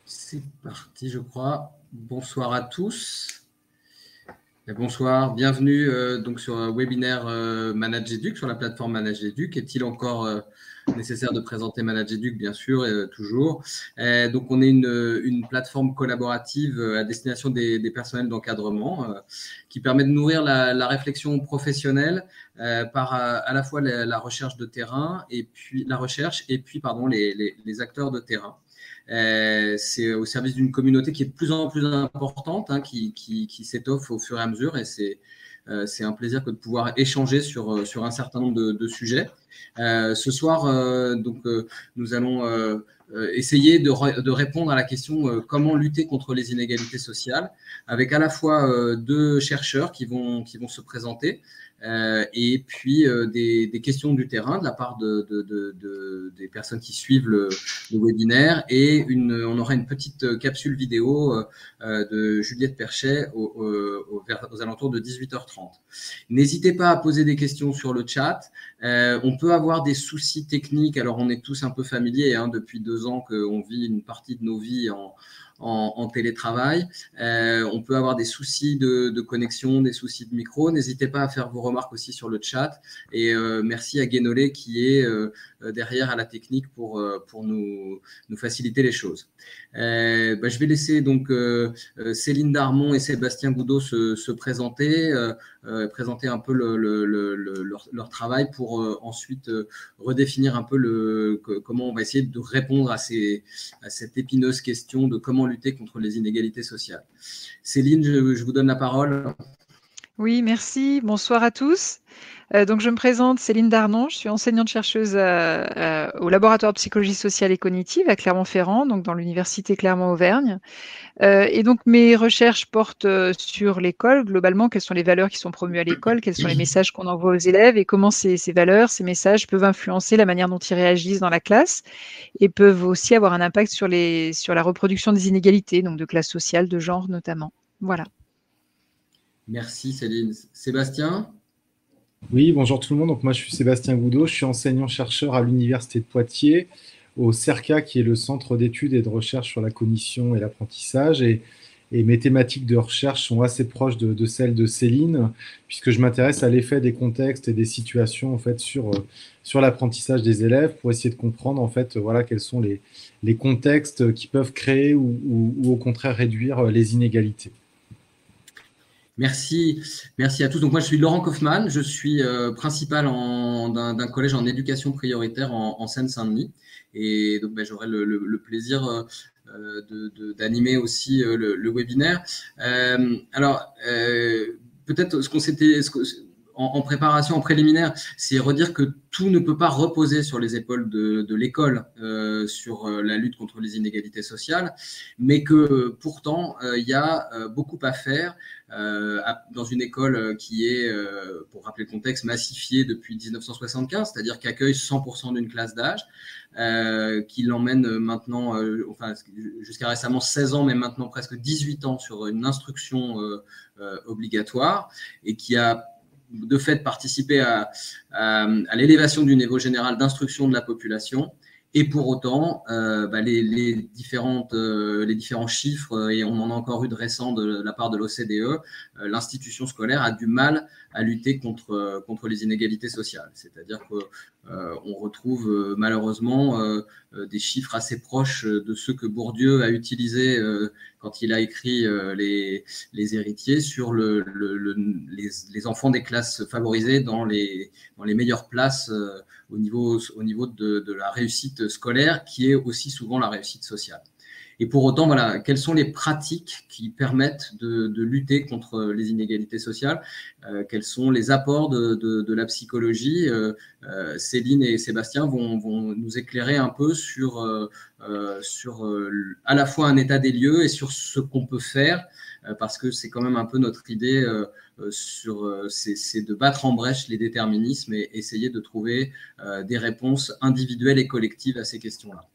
C'est parti, je crois. Bonsoir à tous. Et bonsoir, bienvenue donc sur un webinaire ManageEduc, sur la plateforme ManageEduc. Est-il encore nécessaire de présenter ManageEduc? Bien sûr, toujours. Donc, on est une plateforme collaborative à destination des personnels d'encadrement qui permet de nourrir la réflexion professionnelle par à la fois la recherche de terrain et puis les acteurs de terrain. C'est au service d'une communauté qui est de plus en plus importante, hein, qui s'étoffe au fur et à mesure, et c'est un plaisir que de pouvoir échanger sur un certain nombre de sujets. Ce soir, nous allons essayer de répondre à la question comment lutter contre les inégalités sociales, avec à la fois deux chercheurs qui vont se présenter. Et puis des questions du terrain de la part des personnes qui suivent le webinaire, et on aura une petite capsule vidéo de Juliette Perchet aux alentours de 18h30. N'hésitez pas à poser des questions sur le chat. On peut avoir des soucis techniques, alors on est tous un peu familiers, hein, depuis 2 ans qu'on vit une partie de nos vies en télétravail. On peut avoir des soucis de connexion, des soucis de micro. N'hésitez pas à faire vos remarques aussi sur le chat. Et merci à Guénolé qui est derrière à la technique pour nous faciliter les choses. Je vais laisser donc Céline Darmon et Sébastien Goudot se présenter, présenter un peu leur travail pour ensuite redéfinir un peu comment on va essayer de répondre à cette épineuse question de comment lutter contre les inégalités sociales. Céline, je vous donne la parole. Oui, merci. Bonsoir à tous. Donc, je me présente, Céline Darnon. Je suis enseignante-chercheuse au laboratoire de psychologie sociale et cognitive à Clermont-Ferrand, donc dans l'université Clermont-Auvergne. Et donc, mes recherches portent sur l'école, globalement, quelles sont les valeurs qui sont promues à l'école, quels sont les messages qu'on envoie aux élèves et comment ces valeurs, ces messages peuvent influencer la manière dont ils réagissent dans la classe et peuvent aussi avoir un impact sur la reproduction des inégalités, donc de classe sociale, de genre notamment. Voilà. Merci Céline. Sébastien? Oui, bonjour tout le monde. Donc moi, je suis Sébastien Goudot. Je suis enseignant-chercheur à l'Université de Poitiers, au CERCA, qui est le Centre d'études et de recherche sur la cognition et l'apprentissage. Et mes thématiques de recherche sont assez proches de celles de Céline, puisque je m'intéresse à l'effet des contextes et des situations en fait, sur l'apprentissage des élèves, pour essayer de comprendre en fait, voilà, quels sont les contextes qui peuvent créer ou au contraire réduire les inégalités. Merci à tous. Donc moi, je suis Laurent Kaufmann, je suis principal d'un collège en éducation prioritaire en Seine-Saint-Denis, et donc j'aurai le plaisir d'animer aussi le webinaire. Alors, peut-être en préparation, en préliminaire, c'est redire que tout ne peut pas reposer sur les épaules de l'école sur la lutte contre les inégalités sociales, mais que pourtant, il y a beaucoup à faire dans une école qui est, pour rappeler le contexte, massifiée depuis 1975, c'est-à-dire qui accueille 100% d'une classe d'âge, qui l'emmène maintenant, jusqu'à récemment 16 ans, mais maintenant presque 18 ans sur une instruction obligatoire, et qui a de fait participé à l'élévation du niveau général d'instruction de la population. Et pour autant, les différents chiffres, et on en a encore eu de récents de la part de l'OCDE, l'institution scolaire a du mal à lutter contre les inégalités sociales. C'est-à-dire qu'on retrouve malheureusement des chiffres assez proches de ceux que Bourdieu a utilisés quand il a écrit les héritiers sur les enfants des classes favorisées dans les meilleures places au niveau de la réussite scolaire, qui est aussi souvent la réussite sociale. Et pour autant, voilà, quelles sont les pratiques qui permettent de lutter contre les inégalités sociales? Quels sont les apports de la psychologie? Céline et Sébastien vont nous éclairer un peu sur à la fois un état des lieux et sur ce qu'on peut faire, parce que c'est quand même un peu notre idée c'est de battre en brèche les déterminismes et essayer de trouver des réponses individuelles et collectives à ces questions-là.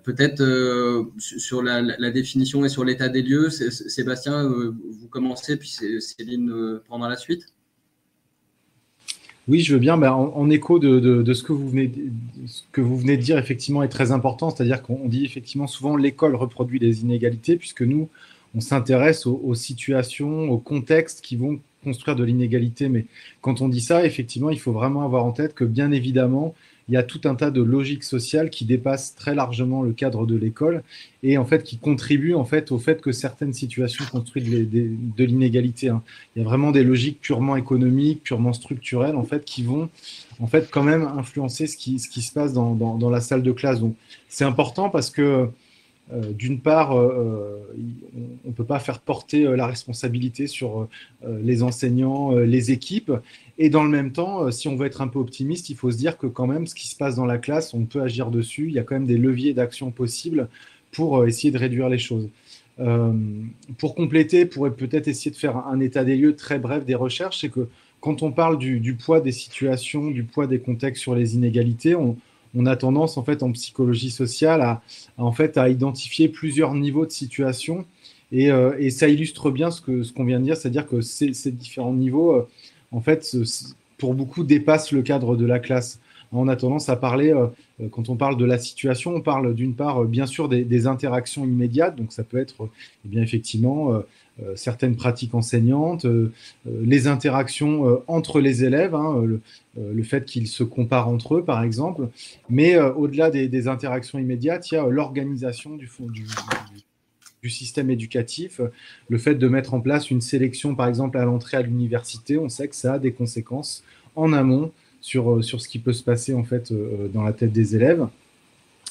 Peut-être sur la définition et sur l'état des lieux, Sébastien, vous commencez, puis Céline prendra la suite. Oui, je veux bien. En écho de ce que vous venez de dire, effectivement, est très important. C'est-à-dire qu'on dit effectivement souvent l'école reproduit les inégalités, puisque nous, on s'intéresse aux situations, aux contextes qui vont construire de l'inégalité. Mais quand on dit ça, effectivement, il faut vraiment avoir en tête que, bien évidemment, il y a tout un tas de logiques sociales qui dépassent très largement le cadre de l'école et en fait qui contribuent en fait au fait que certaines situations construisent de l'inégalité, hein. Il y a vraiment des logiques purement économiques, purement structurelles en fait qui vont en fait quand même influencer ce qui se passe dans la salle de classe. Donc c'est important parce que d'une part, on ne peut pas faire porter la responsabilité sur les enseignants, les équipes. Et dans le même temps, si on veut être un peu optimiste, il faut se dire que quand même, ce qui se passe dans la classe, on peut agir dessus. Il y a quand même des leviers d'action possibles pour essayer de réduire les choses. Pour compléter, pour peut-être essayer de faire un état des lieux très bref des recherches, c'est que quand on parle du poids des situations, du poids des contextes sur les inégalités, on a tendance en fait en psychologie sociale à identifier plusieurs niveaux de situation et ça illustre bien ce qu'on vient de dire, c'est-à-dire que ces différents niveaux en fait pour beaucoup dépassent le cadre de la classe. On a tendance à parler, quand on parle de la situation, on parle d'une part bien sûr des interactions immédiates, donc ça peut être eh bien effectivement certaines pratiques enseignantes, les interactions entre les élèves, hein, le fait qu'ils se comparent entre eux, par exemple. Mais au-delà des interactions immédiates, il y a l'organisation du système éducatif, le fait de mettre en place une sélection, par exemple, à l'entrée à l'université. On sait que ça a des conséquences en amont sur ce qui peut se passer en fait dans la tête des élèves.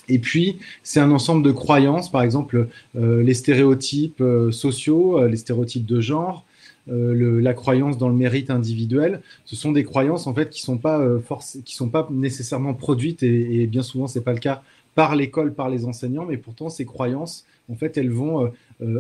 Et puis, c'est un ensemble de croyances, par exemple, les stéréotypes sociaux, les stéréotypes de genre, la croyance dans le mérite individuel. Ce sont des croyances, en fait, qui sont pas nécessairement produites, et bien souvent, c'est pas le cas par l'école, par les enseignants, mais pourtant, ces croyances, en fait, elles vont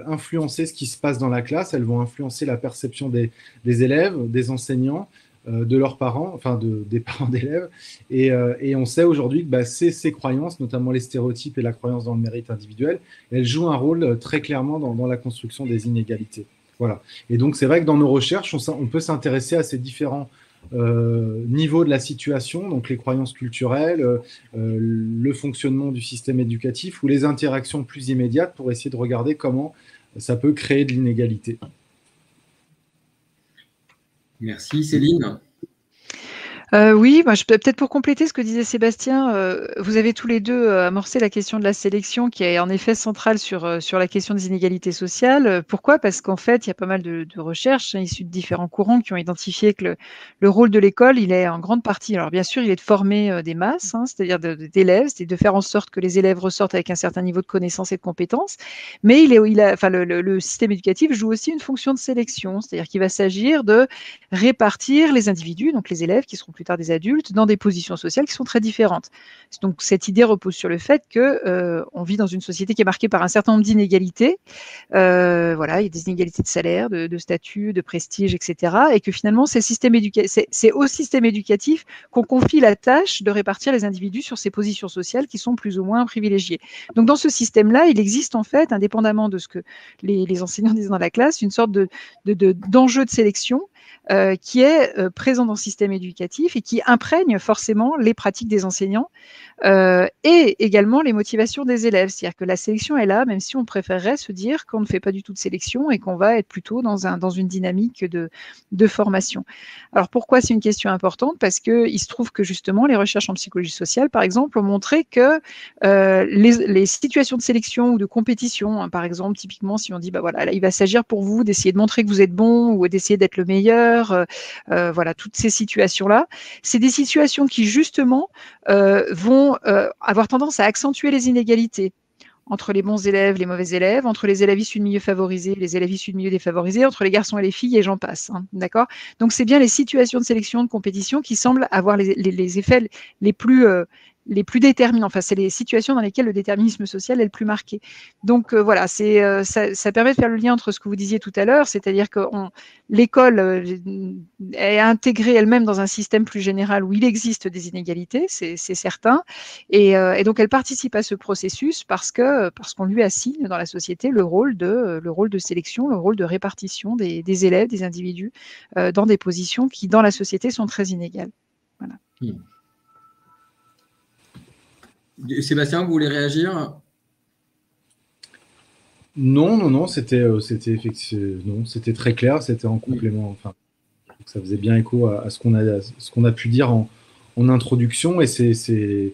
influencer ce qui se passe dans la classe, elles vont influencer la perception des élèves, des enseignants, de leurs parents, enfin des parents d'élèves. Et on sait aujourd'hui que ces croyances, notamment les stéréotypes et la croyance dans le mérite individuel, elles jouent un rôle très clairement dans la construction des inégalités. Voilà. Et donc, c'est vrai que dans nos recherches, on peut s'intéresser à ces différents niveaux de la situation, donc les croyances culturelles, le fonctionnement du système éducatif ou les interactions plus immédiates pour essayer de regarder comment ça peut créer de l'inégalité. Merci Céline. Oui, je peux peut-être pour compléter ce que disait Sébastien, vous avez tous les deux amorcé la question de la sélection qui est en effet centrale sur la question des inégalités sociales. Pourquoi? Parce qu'en fait, il y a pas mal de recherches issues de différents courants qui ont identifié que le rôle de l'école, il est en grande partie, alors bien sûr, il est de former des masses, hein, c'est-à-dire d'élèves, c'est de faire en sorte que les élèves ressortent avec un certain niveau de connaissances et de compétences, mais le système éducatif joue aussi une fonction de sélection, c'est-à-dire qu'il va s'agir de répartir les individus, donc les élèves qui seront plus tard des adultes, dans des positions sociales qui sont très différentes. Donc cette idée repose sur le fait que on vit dans une société qui est marquée par un certain nombre d'inégalités. Voilà, il y a des inégalités de salaire, de statut, de prestige, etc. Et que finalement, c'est au système éducatif qu'on confie la tâche de répartir les individus sur ces positions sociales qui sont plus ou moins privilégiées. Donc dans ce système-là, il existe en fait, indépendamment de ce que les enseignants disent dans la classe, une sorte d'enjeu de sélection qui est présent dans le système éducatif et qui imprègne forcément les pratiques des enseignants et également les motivations des élèves. C'est-à-dire que la sélection est là, même si on préférerait se dire qu'on ne fait pas du tout de sélection et qu'on va être plutôt dans une dynamique de formation. Alors pourquoi c'est une question importante? Parce qu'il se trouve que justement, les recherches en psychologie sociale, par exemple, ont montré que les situations de sélection ou de compétition, hein, par exemple, typiquement, si on dit, voilà, là, il va s'agir pour vous d'essayer de montrer que vous êtes bon ou d'essayer d'être le meilleur, voilà, toutes ces situations-là, c'est des situations qui justement vont avoir tendance à accentuer les inégalités entre les bons élèves, les mauvais élèves, entre les élèves issus de milieux favorisés, les élèves issus de milieux défavorisés, entre les garçons et les filles, et j'en passe. Hein, d'accord? Donc c'est bien les situations de sélection, de compétition qui semblent avoir les effets les plus déterminants. Enfin, c'est les situations dans lesquelles le déterminisme social est le plus marqué. Donc voilà, ça permet de faire le lien entre ce que vous disiez tout à l'heure, c'est-à-dire que l'école est intégrée elle-même dans un système plus général où il existe des inégalités, c'est certain, et donc elle participe à ce processus parce qu'on lui assigne dans la société le rôle de sélection, le rôle de répartition des élèves, des individus dans des positions qui, dans la société, sont très inégales. Hmm. Sébastien, vous voulez réagir? Non, c'était très clair, c'était en complément. Enfin, ça faisait bien écho à ce qu'on a pu dire en introduction, et c'est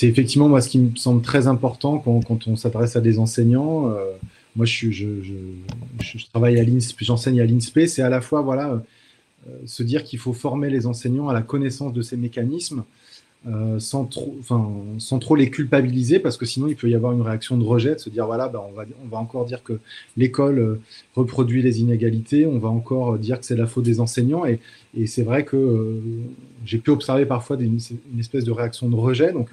effectivement moi ce qui me semble très important quand on s'adresse à des enseignants. Moi, je travaille à l'INSP, j'enseigne à l'INSPE, c'est à la fois voilà se dire qu'il faut former les enseignants à la connaissance de ces mécanismes. Sans trop les culpabiliser, parce que sinon il peut y avoir une réaction de rejet, de se dire voilà, ben, on va encore dire que l'école reproduit les inégalités, on va encore dire que c'est la faute des enseignants, et c'est vrai que j'ai pu observer parfois une espèce de réaction de rejet, donc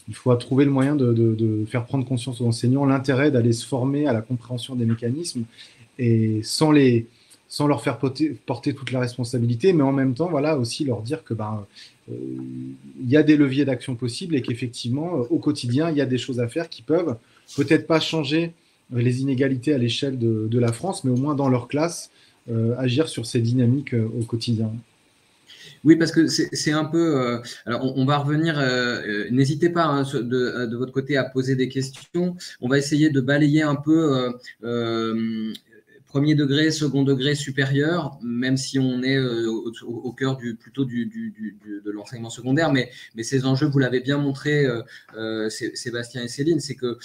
il faut trouver le moyen de faire prendre conscience aux enseignants l'intérêt d'aller se former à la compréhension des mécanismes, et sans leur faire porter toute la responsabilité, mais en même temps, voilà, aussi leur dire que il y a des leviers d'action possibles, et qu'effectivement, au quotidien, il y a des choses à faire qui peuvent peut-être pas changer les inégalités à l'échelle de la France, mais au moins dans leur classe, agir sur ces dynamiques au quotidien. Oui, parce que c'est un peu. Alors, on va revenir. N'hésitez pas hein, de votre côté à poser des questions. On va essayer de balayer un peu premier degré, second degré, supérieur, même si on est au cœur plutôt de l'enseignement secondaire. Mais ces enjeux, vous l'avez bien montré, Sébastien et Céline, c'est que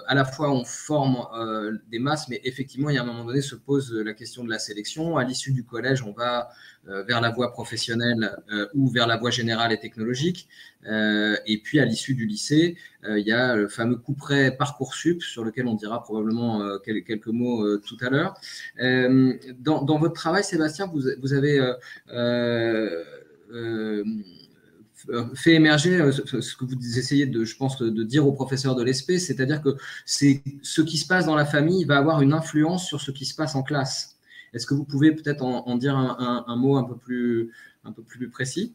à la fois on forme des masses, mais effectivement, il y a un moment donné se pose la question de la sélection. À l'issue du collège, on va vers la voie professionnelle ou vers la voie générale et technologique. Et puis à l'issue du lycée, il y a le fameux couperet Parcoursup sur lequel on dira probablement quelques mots tout à l'heure. Dans votre travail, Sébastien, vous avez fait émerger ce que vous essayez je pense, de dire aux professeurs de l'ESPE, c'est-à-dire que ce qui se passe dans la famille va avoir une influence sur ce qui se passe en classe. Est-ce que vous pouvez peut-être en dire un mot un peu plus précis?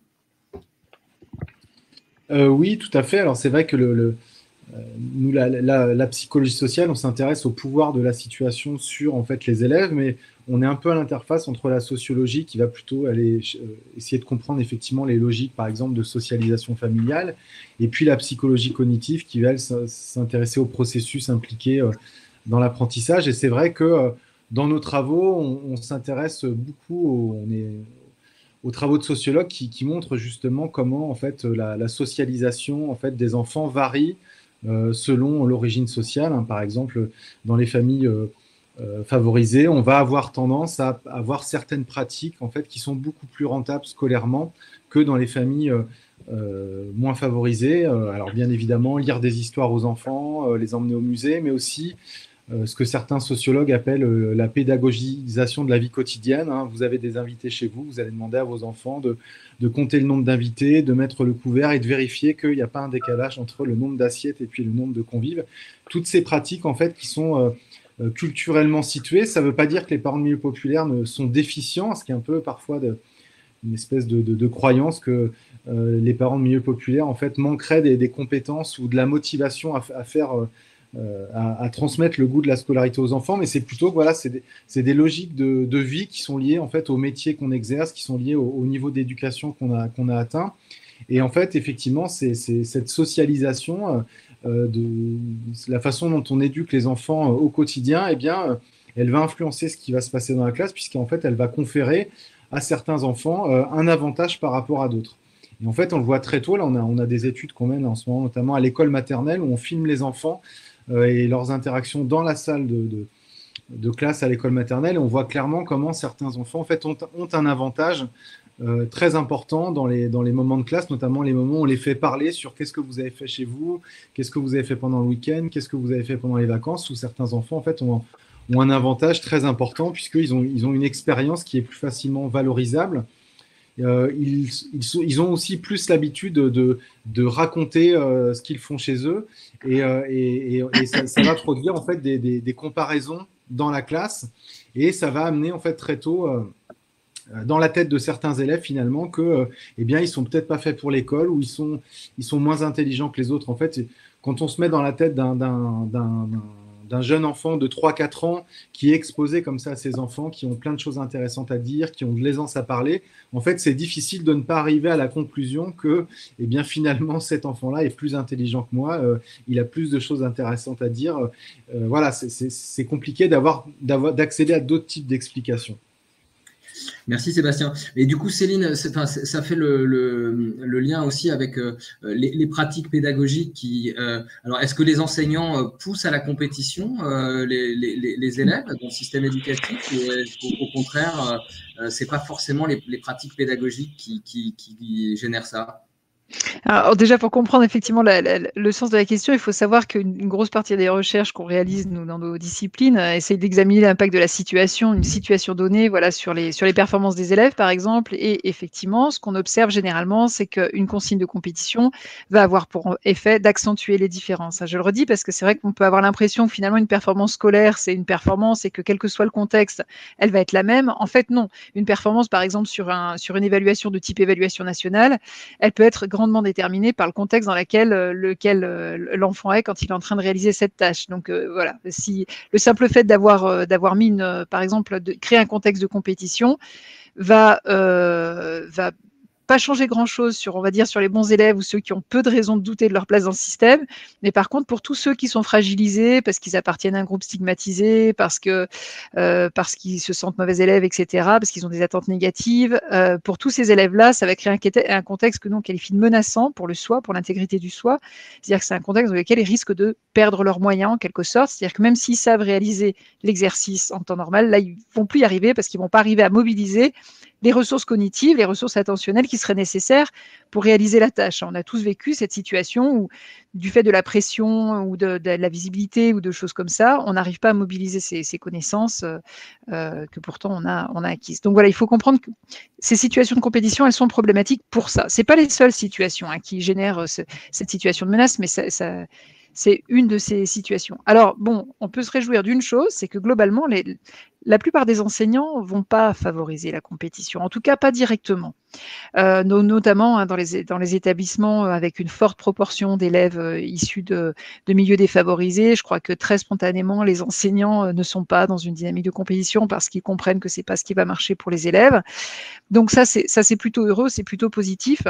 Oui, tout à fait. Alors c'est vrai que nous, la psychologie sociale, on s'intéresse au pouvoir de la situation sur en fait les élèves, mais on est un peu à l'interface entre la sociologie qui va plutôt aller essayer de comprendre effectivement les logiques, par exemple, de socialisation familiale, et puis la psychologie cognitive qui va elle, s'intéresser aux processus impliqués dans l'apprentissage. Et c'est vrai que dans nos travaux, on s'intéresse beaucoup aux travaux de sociologues qui montrent justement comment en fait la socialisation en fait des enfants varie selon l'origine sociale. Par exemple, dans les familles favorisées, on va avoir tendance à avoir certaines pratiques en fait qui sont beaucoup plus rentables scolairement que dans les familles moins favorisées. Alors bien évidemment, lire des histoires aux enfants, les emmener au musée, mais aussi ce que certains sociologues appellent la pédagogisation de la vie quotidienne. Vous avez des invités chez vous, vous allez demander à vos enfants de compter le nombre d'invités, de mettre le couvert et de vérifier qu'il n'y a pas un décalage entre le nombre d'assiettes et puis le nombre de convives. Toutes ces pratiques, en fait, qui sont culturellement situées, ça ne veut pas dire que les parents de milieu populaire sont déficients, ce qui est un peu parfois une espèce de croyance que les parents de milieu populaire, en fait, manqueraient des compétences ou de la motivation à faire... à transmettre le goût de la scolarité aux enfants, mais c'est plutôt que voilà, c'est des logiques de vie qui sont liées en fait au métier qu'on exerce, qui sont liées au niveau d'éducation qu'on a atteint. Et en fait, effectivement, c'est cette socialisation de la façon dont on éduque les enfants au quotidien, eh bien, elle va influencer ce qui va se passer dans la classe, puisqu'en fait, elle va conférer à certains enfants un avantage par rapport à d'autres. Et en fait, on le voit très tôt. Là, on a des études qu'on mène en ce moment, notamment à l'école maternelle, où on filme les enfants et leurs interactions dans la salle de classe à l'école maternelle. Et on voit clairement comment certains enfants en fait, ont un avantage très important dans les moments de classe, notamment les moments où on les fait parler sur qu'est-ce que vous avez fait chez vous, qu'est-ce que vous avez fait pendant le week-end, qu'est-ce que vous avez fait pendant les vacances, où certains enfants en fait, ont un avantage très important puisqu'ils ont une expérience qui est plus facilement valorisable. Ils ont aussi plus l'habitude de raconter ce qu'ils font chez eux et ça va produire en fait des comparaisons dans la classe et ça va amener en fait très tôt dans la tête de certains élèves finalement que eh bien ils sont peut-être pas faits pour l'école ou ils sont moins intelligents que les autres. En fait, quand on se met dans la tête d'un d'un jeune enfant de 3-4 ans qui est exposé comme ça à ses enfants, qui ont plein de choses intéressantes à dire, qui ont de l'aisance à parler, en fait, c'est difficile de ne pas arriver à la conclusion que, eh bien, finalement, cet enfant-là est plus intelligent que moi, il a plus de choses intéressantes à dire. Voilà, c'est compliqué d'accéder à d'autres types d'explications. Merci Sébastien. Et du coup, Céline, ça fait le lien aussi avec les pratiques pédagogiques alors, est-ce que les enseignants poussent à la compétition les élèves dans le système éducatif, ou au contraire, c'est pas forcément les pratiques pédagogiques qui génèrent ça? Alors déjà, pour comprendre effectivement le sens de la question, il faut savoir qu'une grosse partie des recherches qu'on réalise nous, dans nos disciplines essaye d'examiner l'impact de la situation, une situation donnée, voilà, sur les performances des élèves, par exemple. Et effectivement, ce qu'on observe généralement, c'est qu'une consigne de compétition va avoir pour effet d'accentuer les différences. Je le redis parce que c'est vrai qu'on peut avoir l'impression que finalement une performance scolaire, c'est une performance et que quel que soit le contexte, elle va être la même. En fait, non. Une performance, par exemple, sur une évaluation de type évaluation nationale, elle peut être grandement déterminée par le contexte dans lequel l'enfant est quand il est en train de réaliser cette tâche. Donc voilà, si le simple fait d'avoir mis par exemple, de créer un contexte de compétition va pas changer grand-chose sur, on va dire, sur les bons élèves ou ceux qui ont peu de raisons de douter de leur place dans le système. Mais par contre, pour tous ceux qui sont fragilisés, parce qu'ils appartiennent à un groupe stigmatisé, parce qu'ils se sentent mauvais élèves, etc., parce qu'ils ont des attentes négatives, pour tous ces élèves-là, ça va créer un contexte que nous on qualifie de menaçant pour le soi, pour l'intégrité du soi. C'est-à-dire que c'est un contexte dans lequel ils risquent de perdre leurs moyens, en quelque sorte. C'est-à-dire que même s'ils savent réaliser l'exercice en temps normal, là, ils vont plus y arriver parce qu'ils vont pas arriver à mobiliser les ressources cognitives, les ressources attentionnelles qui seraient nécessaires pour réaliser la tâche. On a tous vécu cette situation où, du fait de la pression ou de la visibilité ou de choses comme ça, on n'arrive pas à mobiliser ces connaissances que pourtant on a acquises. Donc voilà, il faut comprendre que ces situations de compétition, elles sont problématiques pour ça. Ce n'est pas les seules situations qui génèrent cette situation de menace, mais c'est une de ces situations. Alors, bon, on peut se réjouir d'une chose, c'est que globalement, la plupart des enseignants ne vont pas favoriser la compétition, en tout cas pas directement. Notamment dans les établissements avec une forte proportion d'élèves issus de milieux défavorisés. Je crois que très spontanément, les enseignants ne sont pas dans une dynamique de compétition parce qu'ils comprennent que ce n'est pas ce qui va marcher pour les élèves. Donc ça, c'est plutôt heureux, c'est plutôt positif.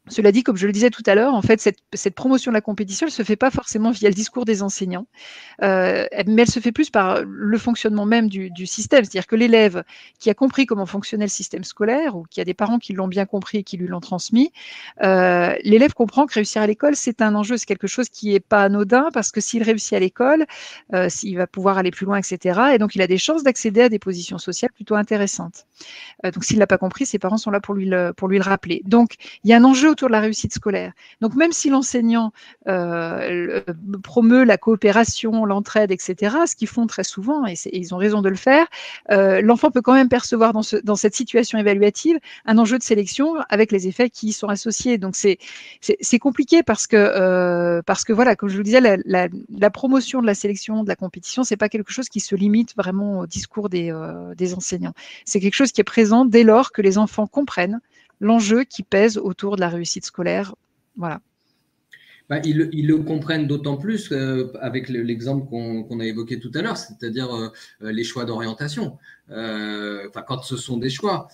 Cela dit, comme je le disais tout à l'heure, en fait, cette promotion de la compétition, elle ne se fait pas forcément via le discours des enseignants, mais elle se fait plus par le fonctionnement même du système. C'est-à-dire que l'élève qui a compris comment fonctionnait le système scolaire, ou qui a des parents qui l'ont bien compris et qui lui l'ont transmis, l'élève comprend que réussir à l'école, c'est un enjeu, c'est quelque chose qui n'est pas anodin, parce que s'il réussit à l'école, il va pouvoir aller plus loin, etc. Et donc, il a des chances d'accéder à des positions sociales plutôt intéressantes. Donc, s'il ne l'a pas compris, ses parents sont là pour lui le rappeler. Donc, il y a un enjeu autour de la réussite scolaire. Donc, même si l'enseignant promeut la coopération, l'entraide, etc., ce qu'ils font très souvent, et ils ont raison de le faire, l'enfant peut quand même percevoir dans cette situation évaluative un enjeu de sélection avec les effets qui y sont associés. Donc, c'est compliqué parce que voilà, comme je vous le disais, la promotion de la sélection, de la compétition, c'est pas quelque chose qui se limite vraiment au discours des enseignants. C'est quelque chose qui est présent dès lors que les enfants comprennent l'enjeu qui pèse autour de la réussite scolaire. Voilà. Ils le comprennent d'autant plus avec l'exemple qu'on a évoqué tout à l'heure, c'est-à-dire les choix d'orientation. Quand ce sont des choix,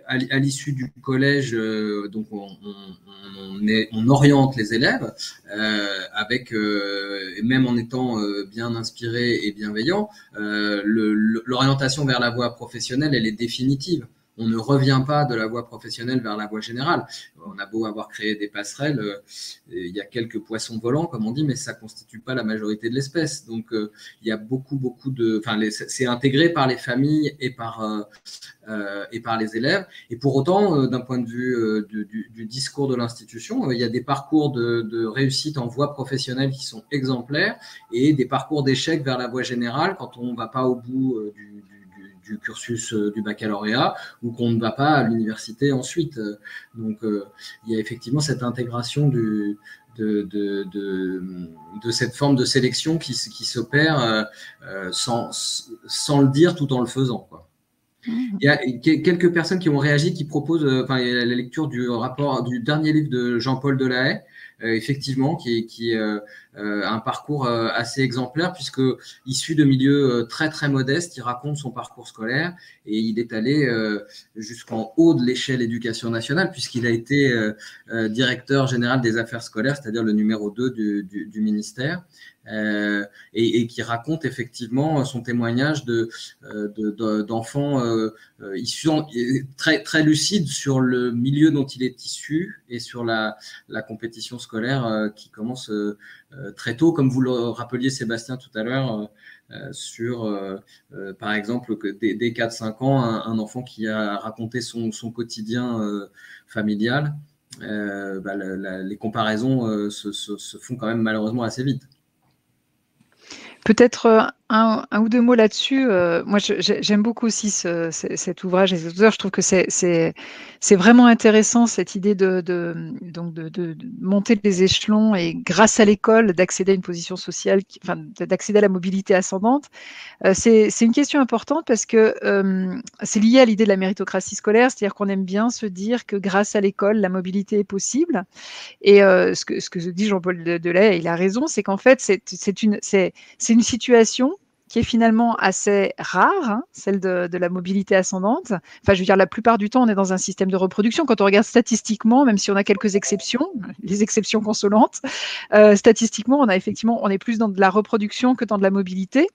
à l'issue du collège, donc on oriente les élèves avec, même en étant bien inspiré et bienveillant, l'orientation vers la voie professionnelle, elle est définitive. On ne revient pas de la voie professionnelle vers la voie générale. On a beau avoir créé des passerelles, il y a quelques poissons volants, comme on dit, mais ça ne constitue pas la majorité de l'espèce. Donc, il y a beaucoup de... c'est intégré par les familles et par les élèves. Et pour autant, d'un point de vue du discours de l'institution, il y a des parcours de réussite en voie professionnelle qui sont exemplaires et des parcours d'échec vers la voie générale quand on ne va pas au bout du cursus du baccalauréat ou qu'on ne va pas à l'université ensuite. Donc, il y a effectivement cette intégration de cette forme de sélection qui s'opère sans le dire tout en le faisant, quoi. Il y a quelques personnes qui ont réagi, qui proposent la lecture du rapport du dernier livre de Jean-Paul Delahaye, effectivement, qui un parcours assez exemplaire puisque issu de milieux très très modestes, il raconte son parcours scolaire et il est allé jusqu'en haut de l'échelle éducation nationale puisqu'il a été directeur général des affaires scolaires, c'est-à-dire le numéro 2 du ministère. Et qui raconte effectivement son témoignage d'enfants issus très, très lucides sur le milieu dont il est issu et sur la compétition scolaire qui commence très tôt, comme vous le rappeliez Sébastien tout à l'heure, sur par exemple dès 4-5 ans, un enfant qui a raconté son quotidien familial, les comparaisons se font quand même malheureusement assez vite. Peut-être un ou deux mots là-dessus. Moi, j'aime beaucoup aussi cet ouvrage et cet auteur. Je trouve que c'est vraiment intéressant cette idée de monter les échelons et grâce à l'école d'accéder à une position sociale, d'accéder à la mobilité ascendante. C'est une question importante parce que c'est lié à l'idée de la méritocratie scolaire, c'est-à-dire qu'on aime bien se dire que grâce à l'école, la mobilité est possible. Et ce que dit Jean-Paul Delahaye, il a raison, c'est qu'en fait, c'est une situation qui est finalement assez rare, hein, celle de la mobilité ascendante. Enfin, je veux dire, la plupart du temps, on est dans un système de reproduction. Quand on regarde statistiquement, même si on a quelques exceptions, les exceptions consolantes, statistiquement, on est plus dans de la reproduction que dans de la mobilité.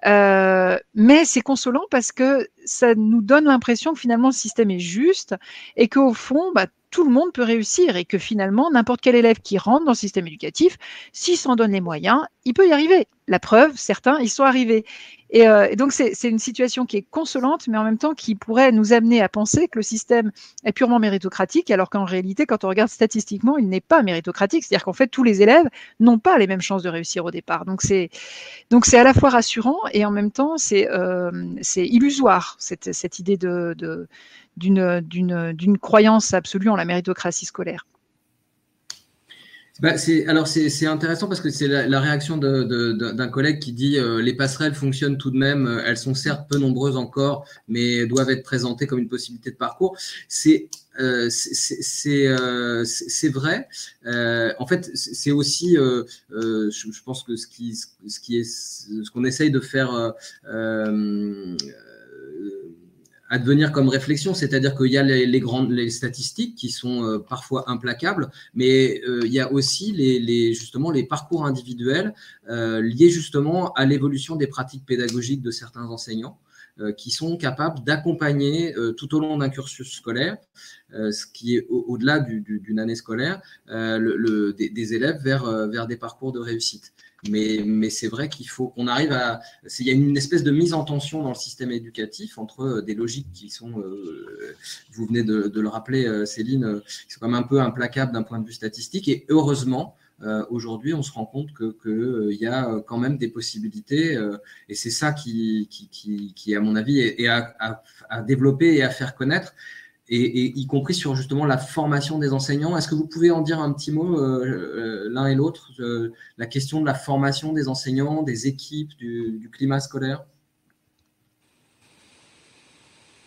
Mais c'est consolant parce que ça nous donne l'impression que finalement, le système est juste et qu'au fond, tout le monde peut réussir et que finalement, n'importe quel élève qui rentre dans le système éducatif, s'il s'en donne les moyens, il peut y arriver. La preuve, certains y sont arrivés. Et donc, c'est une situation qui est consolante, mais en même temps qui pourrait nous amener à penser que le système est purement méritocratique, alors qu'en réalité, quand on regarde statistiquement, il n'est pas méritocratique. C'est-à-dire qu'en fait, tous les élèves n'ont pas les mêmes chances de réussir au départ. Donc, c'est à la fois rassurant et en même temps, c'est illusoire, cette idée d'une croyance absolue en la méritocratie scolaire. C'est intéressant parce que c'est la réaction d'un collègue qui dit les passerelles fonctionnent tout de même, elles sont certes peu nombreuses encore, mais doivent être présentées comme une possibilité de parcours. C'est vrai. En fait, c'est aussi, je pense que ce qu'on essaye de faire advenir comme réflexion, c'est-à-dire qu'il y a les statistiques qui sont parfois implacables, mais il y a aussi justement les parcours individuels liés justement à l'évolution des pratiques pédagogiques de certains enseignants qui sont capables d'accompagner tout au long d'un cursus scolaire, ce qui est au-delà d'une année scolaire, des élèves vers des parcours de réussite. Mais c'est vrai qu'il faut qu'on arrive à… Il y a une espèce de mise en tension dans le système éducatif entre des logiques qui sont, vous venez de le rappeler Céline, qui sont quand même un peu implacables d'un point de vue statistique. Et heureusement, aujourd'hui, on se rend compte qu'il y a quand même des possibilités. Et c'est ça qui, à mon avis, est à développer et à faire connaître. Et y compris sur justement la formation des enseignants. Est-ce que vous pouvez en dire un petit mot l'un et l'autre, la question de la formation des enseignants, des équipes, du climat scolaire?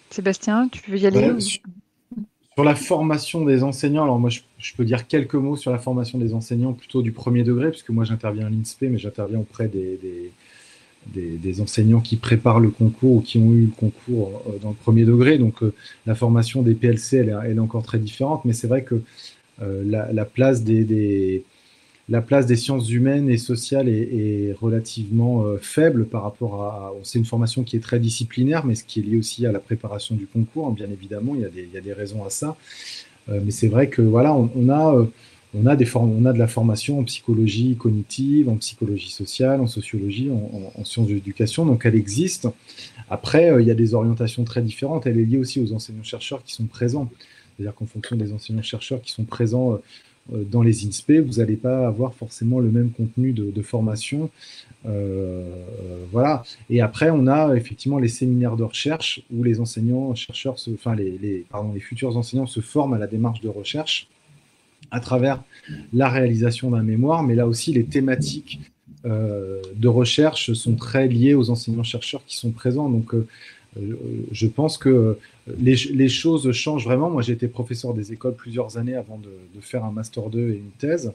Sébastien, tu veux y aller? Sur la formation des enseignants, alors moi je peux dire quelques mots sur la formation des enseignants plutôt du premier degré, puisque moi j'interviens à l'INSPE, mais j'interviens auprès des enseignants qui préparent le concours ou qui ont eu le concours dans le premier degré. Donc la formation des PLC, elle est encore très différente, mais c'est vrai que la place des sciences humaines et sociales est relativement faible par rapport à… C'est une formation qui est très disciplinaire, mais ce qui est lié aussi à la préparation du concours, hein, bien évidemment, il y a des raisons à ça. Mais c'est vrai que voilà, on a de la formation en psychologie cognitive, en psychologie sociale, en sociologie, en sciences de l'éducation, donc elle existe. Après, il y a des orientations très différentes. Elle est liée aussi aux enseignants-chercheurs qui sont présents. C'est-à-dire qu'en fonction des enseignants-chercheurs qui sont présents dans les INSPE, vous n'allez pas avoir forcément le même contenu de formation. Voilà. Et après, on a effectivement les séminaires de recherche où les enseignants-chercheurs, les futurs enseignants se forment à la démarche de recherche à travers la réalisation d'un mémoire, mais là aussi, les thématiques de recherche sont très liées aux enseignants-chercheurs qui sont présents. Donc, je pense que les choses changent vraiment. Moi, j'ai été professeur des écoles plusieurs années avant de faire un Master 2 et une thèse.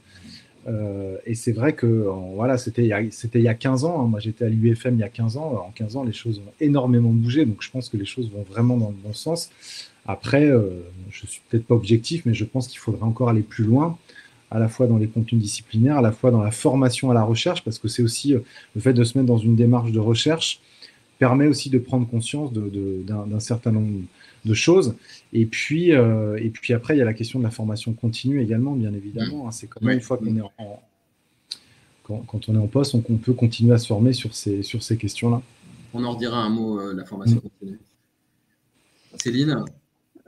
Et c'est vrai que voilà, c'était il y a 15 ans. Hein. Moi, j'étais à l'UFM il y a 15 ans. En 15 ans, les choses ont énormément bougé. Donc, je pense que les choses vont vraiment dans le bon sens. Après, je ne suis peut-être pas objectif, mais je pense qu'il faudrait encore aller plus loin, à la fois dans les contenus disciplinaires, à la fois dans la formation à la recherche, parce que c'est aussi le fait de se mettre dans une démarche de recherche permet aussi de prendre conscience d'un certain nombre de choses. Et puis après, il y a la question de la formation continue également, bien évidemment. Hein. C'est comment, une fois qu'on est quand on est en poste, on peut continuer à se former sur ces questions-là. On en redira un mot, la formation continue. Céline ?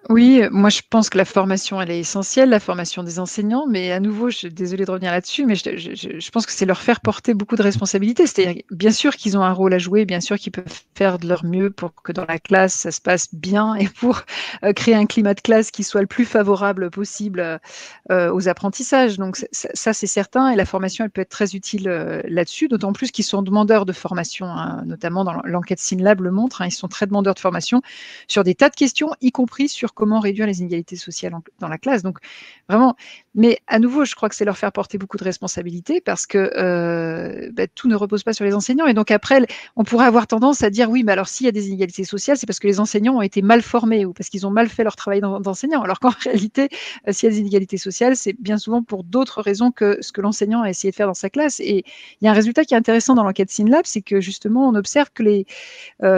Oui, moi je pense que la formation, elle est essentielle, la formation des enseignants, mais à nouveau, je suis désolée de revenir là-dessus, mais je pense que c'est leur faire porter beaucoup de responsabilités. C'est-à-dire, bien sûr qu'ils ont un rôle à jouer, bien sûr qu'ils peuvent faire de leur mieux pour que dans la classe, ça se passe bien et pour créer un climat de classe qui soit le plus favorable possible aux apprentissages. Donc ça, c'est certain, et la formation, elle peut être très utile là-dessus, d'autant plus qu'ils sont demandeurs de formation, hein, notamment dans l'enquête SYNLAB le montre, hein, ils sont très demandeurs de formation sur des tas de questions, y compris sur comment réduire les inégalités sociales dans la classe. Donc, vraiment, mais à nouveau, je crois que c'est leur faire porter beaucoup de responsabilités parce que tout ne repose pas sur les enseignants. Et donc, après, on pourrait avoir tendance à dire oui, mais alors s'il y a des inégalités sociales, c'est parce que les enseignants ont été mal formés ou parce qu'ils ont mal fait leur travail d'enseignant. Alors qu'en réalité, s'il y a des inégalités sociales, c'est bien souvent pour d'autres raisons que ce que l'enseignant a essayé de faire dans sa classe. Et il y a un résultat qui est intéressant dans l'enquête SYNLAB, c'est que justement, on observe que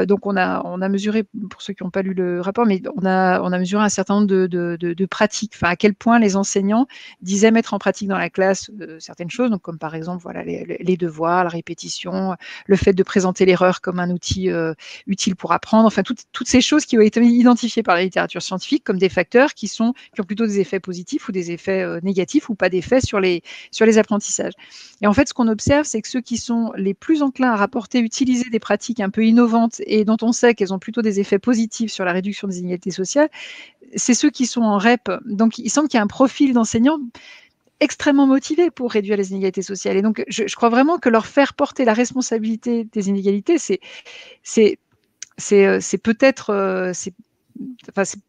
donc on a mesuré, pour ceux qui n'ont pas lu le rapport, mais on a mesuré un certain nombre de pratiques, enfin à quel point les enseignants disaient mettre en pratique dans la classe certaines choses, donc comme par exemple voilà, les devoirs, la répétition, le fait de présenter l'erreur comme un outil utile pour apprendre, enfin toutes ces choses qui ont été identifiées par la littérature scientifique comme des facteurs qui ont plutôt des effets positifs ou des effets négatifs ou pas d'effets sur les apprentissages. Et en fait, ce qu'on observe, c'est que ceux qui sont les plus enclins à rapporter, utiliser des pratiques un peu innovantes et dont on sait qu'elles ont plutôt des effets positifs sur la réduction des inégalités sociales, c'est ceux qui sont en REP. Donc, il semble qu'il y a un profil d'enseignants extrêmement motivés pour réduire les inégalités sociales. Et donc, je crois vraiment que leur faire porter la responsabilité des inégalités, c'est peut-être... c'est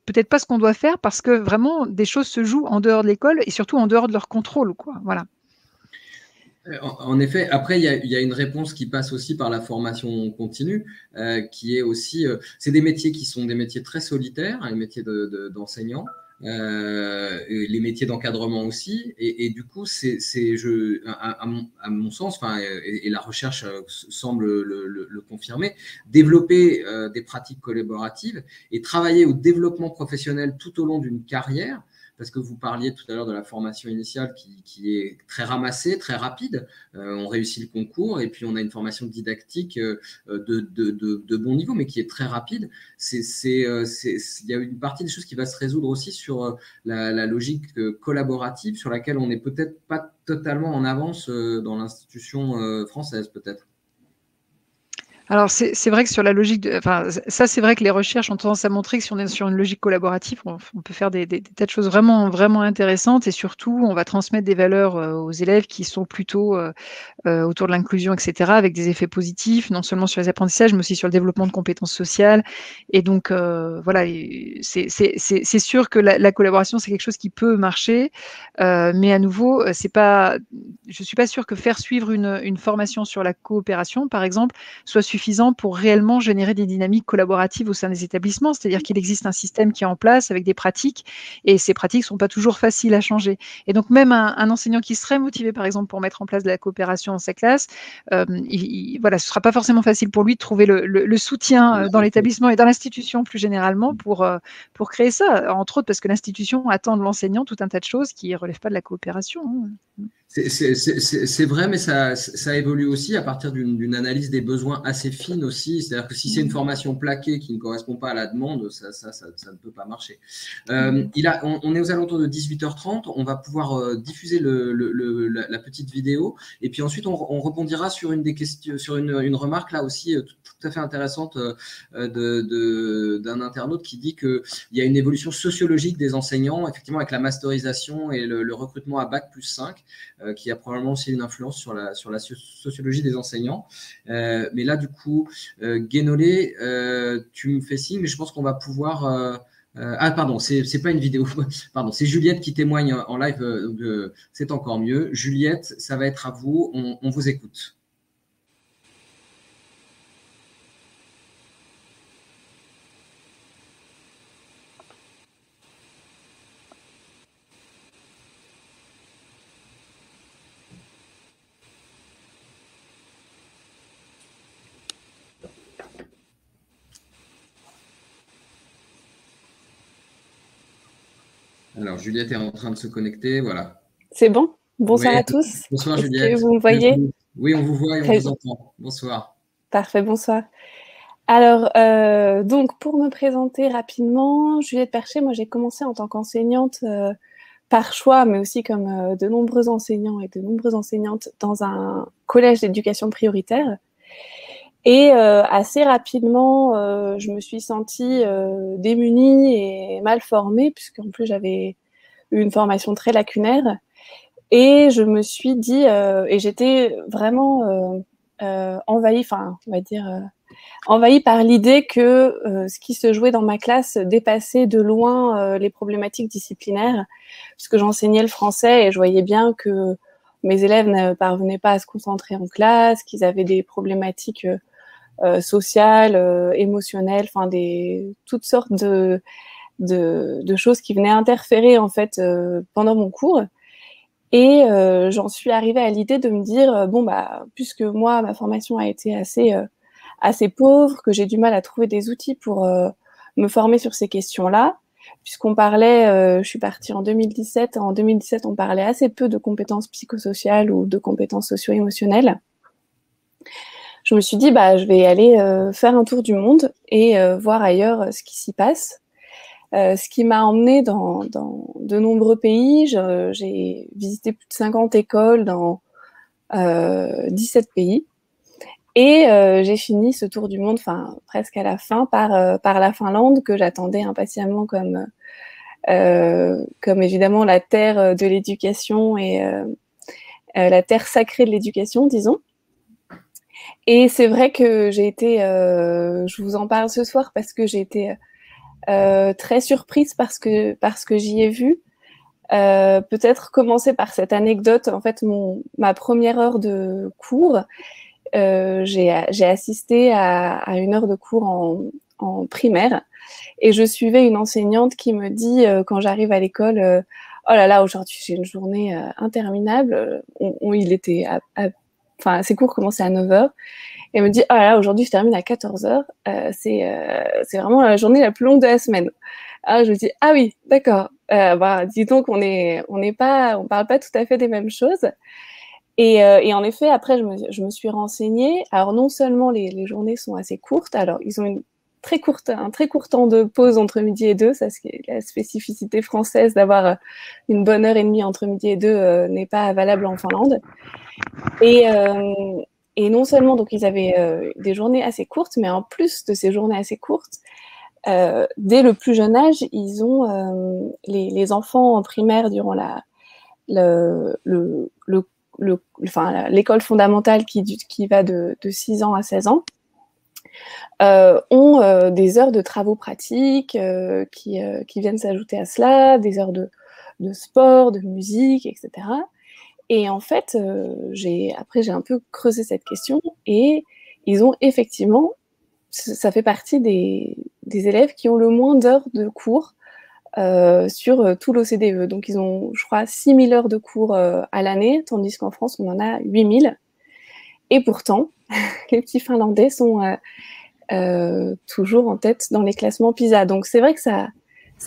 peut-être pas ce qu'on doit faire parce que vraiment, des choses se jouent en dehors de l'école et surtout en dehors de leur contrôle, quoi. Voilà. En effet, après, il y a une réponse qui passe aussi par la formation continue, qui est aussi… c'est des métiers qui sont des métiers très solitaires, les métiers d'enseignants, les métiers d'encadrement aussi. Et du coup, à mon sens, et la recherche semble le confirmer, développer des pratiques collaboratives et travailler au développement professionnel tout au long d'une carrière. Parce que vous parliez tout à l'heure de la formation initiale qui est très ramassée, très rapide. On réussit le concours et puis on a une formation didactique de bon niveau, mais qui est très rapide. Il y a une partie des choses qui va se résoudre aussi sur la logique collaborative, sur laquelle on n'est peut-être pas totalement en avance dans l'institution française, peut-être. Alors, c'est vrai que sur la logique, ça, c'est vrai que les recherches ont tendance à montrer que si on est sur une logique collaborative, on peut faire des tas de choses vraiment, vraiment intéressantes et surtout, on va transmettre des valeurs aux élèves qui sont plutôt autour de l'inclusion, etc., avec des effets positifs, non seulement sur les apprentissages, mais aussi sur le développement de compétences sociales. Et donc, voilà, c'est sûr que la collaboration, c'est quelque chose qui peut marcher, mais à nouveau, je suis pas sûre que faire suivre une formation sur la coopération, par exemple, soit suffisant pour réellement générer des dynamiques collaboratives au sein des établissements. C'est-à-dire qu'il existe un système qui est en place avec des pratiques, et ces pratiques ne sont pas toujours faciles à changer. Et donc, même un enseignant qui serait motivé, par exemple, pour mettre en place de la coopération dans sa classe, voilà, ce ne sera pas forcément facile pour lui de trouver le soutien dans l'établissement et dans l'institution plus généralement pour créer ça, entre autres parce que l'institution attend de l'enseignant tout un tas de choses qui ne relèvent pas de la coopération. Hein. C'est vrai, mais ça évolue aussi à partir d'une analyse des besoins assez fine aussi. C'est-à-dire que si c'est une formation plaquée qui ne correspond pas à la demande, ça ne peut pas marcher. On est aux alentours de 18h30. On va pouvoir diffuser la petite vidéo. Et puis ensuite, on rebondira sur une des questions, sur une remarque là aussi tout à fait intéressante d'un internaute qui dit qu'il y a une évolution sociologique des enseignants, effectivement avec la masterisation et le recrutement à Bac+5. Qui a probablement aussi une influence sur la sociologie des enseignants. Mais là, du coup, Guénolé, tu me fais signe, mais je pense qu'on va pouvoir Pardon, c'est pas une vidéo. Pardon, c'est Juliette qui témoigne en live. C'est encore mieux. Juliette, ça va être à vous. On vous écoute. Alors, Juliette est en train de se connecter. Voilà. C'est bon? Bonsoir Oui. à tous. Bonsoir, Est-ce Juliette. que vous me voyez? Oui, on vous voit et on vous entend. Bonsoir. Parfait, bonsoir. Alors, donc, pour me présenter rapidement, Juliette Percher, moi j'ai commencé en tant qu'enseignante par choix, mais aussi comme de nombreux enseignants et de nombreuses enseignantes dans un collège d'éducation prioritaire. Et assez rapidement, je me suis sentie démunie et mal formée, puisqu'en plus j'avais eu une formation très lacunaire. Et je me suis dit, et j'étais vraiment envahie, enfin, on va dire, envahie par l'idée que ce qui se jouait dans ma classe dépassait de loin les problématiques disciplinaires, puisque j'enseignais le français et je voyais bien que mes élèves ne parvenaient pas à se concentrer en classe, qu'ils avaient des problématiques sociales, émotionnelles, enfin toutes sortes de choses qui venaient interférer en fait pendant mon cours. Et j'en suis arrivée à l'idée de me dire bon bah puisque moi ma formation a été assez pauvre, que j'ai du mal à trouver des outils pour me former sur ces questions-là, puisqu'on parlait, je suis partie en 2017. En 2017, on parlait assez peu de compétences psychosociales ou de compétences socio-émotionnelles. Je me suis dit bah je vais aller faire un tour du monde et voir ailleurs ce qui s'y passe. Ce qui m'a emmenée dans de nombreux pays. J'ai visité plus de 50 écoles dans 17 pays. Et j'ai fini ce tour du monde, enfin presque à la fin, par la Finlande, que j'attendais impatiemment comme évidemment la terre de l'éducation et la terre sacrée de l'éducation, disons. Et c'est vrai que j'ai été, je vous en parle ce soir parce que j'ai été très surprise parce que j'y ai vu. Peut-être commencer par cette anecdote. En fait, ma première heure de cours, j'ai assisté à une heure de cours en primaire et je suivais une enseignante qui me dit quand j'arrive à l'école, oh là là, aujourd'hui j'ai une journée interminable. Il était enfin, ces cours commençaient à 9h. Et elle me dit, oh là là, aujourd'hui, je termine à 14h. C'est vraiment la journée la plus longue de la semaine. Alors, je me dis, ah oui, d'accord. Bah, dis donc, on parle pas tout à fait des mêmes choses. Et en effet, après, je me suis renseignée. Alors, non seulement les journées sont assez courtes, alors, ils ont un très court temps de pause entre midi et 2. Ça, c'est la spécificité française d'avoir une bonne heure et demie entre midi et 2 n'est pas valable en Finlande. Et non seulement, donc, ils avaient des journées assez courtes, mais en plus de ces journées assez courtes, dès le plus jeune âge, ils ont les enfants en primaire durant l'école fondamentale qui va de 6 ans à 16 ans, ont des heures de travaux pratiques qui viennent s'ajouter à cela, des heures de sport, de musique, etc. Et en fait, après, j'ai un peu creusé cette question et ils ont effectivement, ça fait partie des élèves qui ont le moins d'heures de cours sur tout l'OCDE. Donc, ils ont, je crois, 6000 heures de cours à l'année, tandis qu'en France, on en a 8000. Et pourtant, les petits Finlandais sont toujours en tête dans les classements PISA. Donc, c'est vrai que ça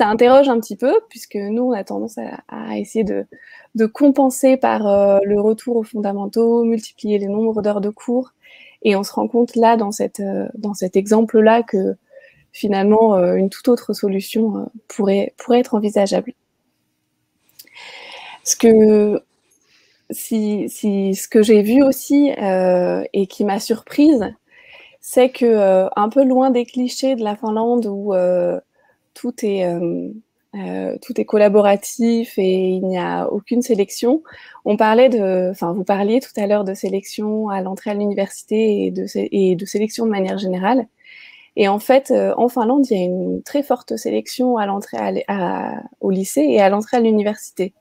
interroge un petit peu, puisque nous, on a tendance à essayer de compenser par le retour aux fondamentaux, multiplier les nombres d'heures de cours. Et on se rend compte là, dans cet exemple-là, que finalement, une toute autre solution pourrait être envisageable. Ce que j'ai vu aussi et qui m'a surprise, c'est que un peu loin des clichés de la Finlande où tout est collaboratif et il n'y a aucune sélection. Vous parliez tout à l'heure de sélection à l'entrée à l'université et de sélection de manière générale. Et en fait, en Finlande, il y a une très forte sélection à l'entrée au lycée et à l'entrée à l'université.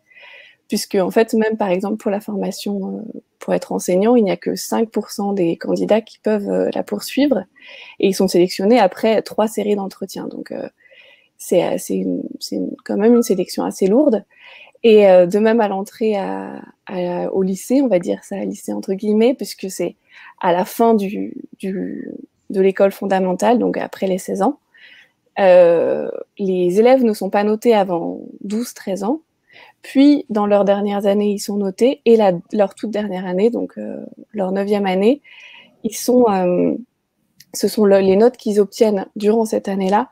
Puisque, en fait, même par exemple pour la formation pour être enseignant, il n'y a que 5% des candidats qui peuvent la poursuivre. Et ils sont sélectionnés après 3 séries d'entretiens. Donc, c'est quand même une sélection assez lourde. Et de même à l'entrée au lycée, on va dire ça, lycée entre guillemets, puisque c'est à la fin de l'école fondamentale, donc après les 16 ans. Les élèves ne sont pas notés avant 12-13 ans. Puis, dans leurs dernières années, ils sont notés. Et leur toute dernière année, donc leur 9e année, ce sont les notes qu'ils obtiennent durant cette année-là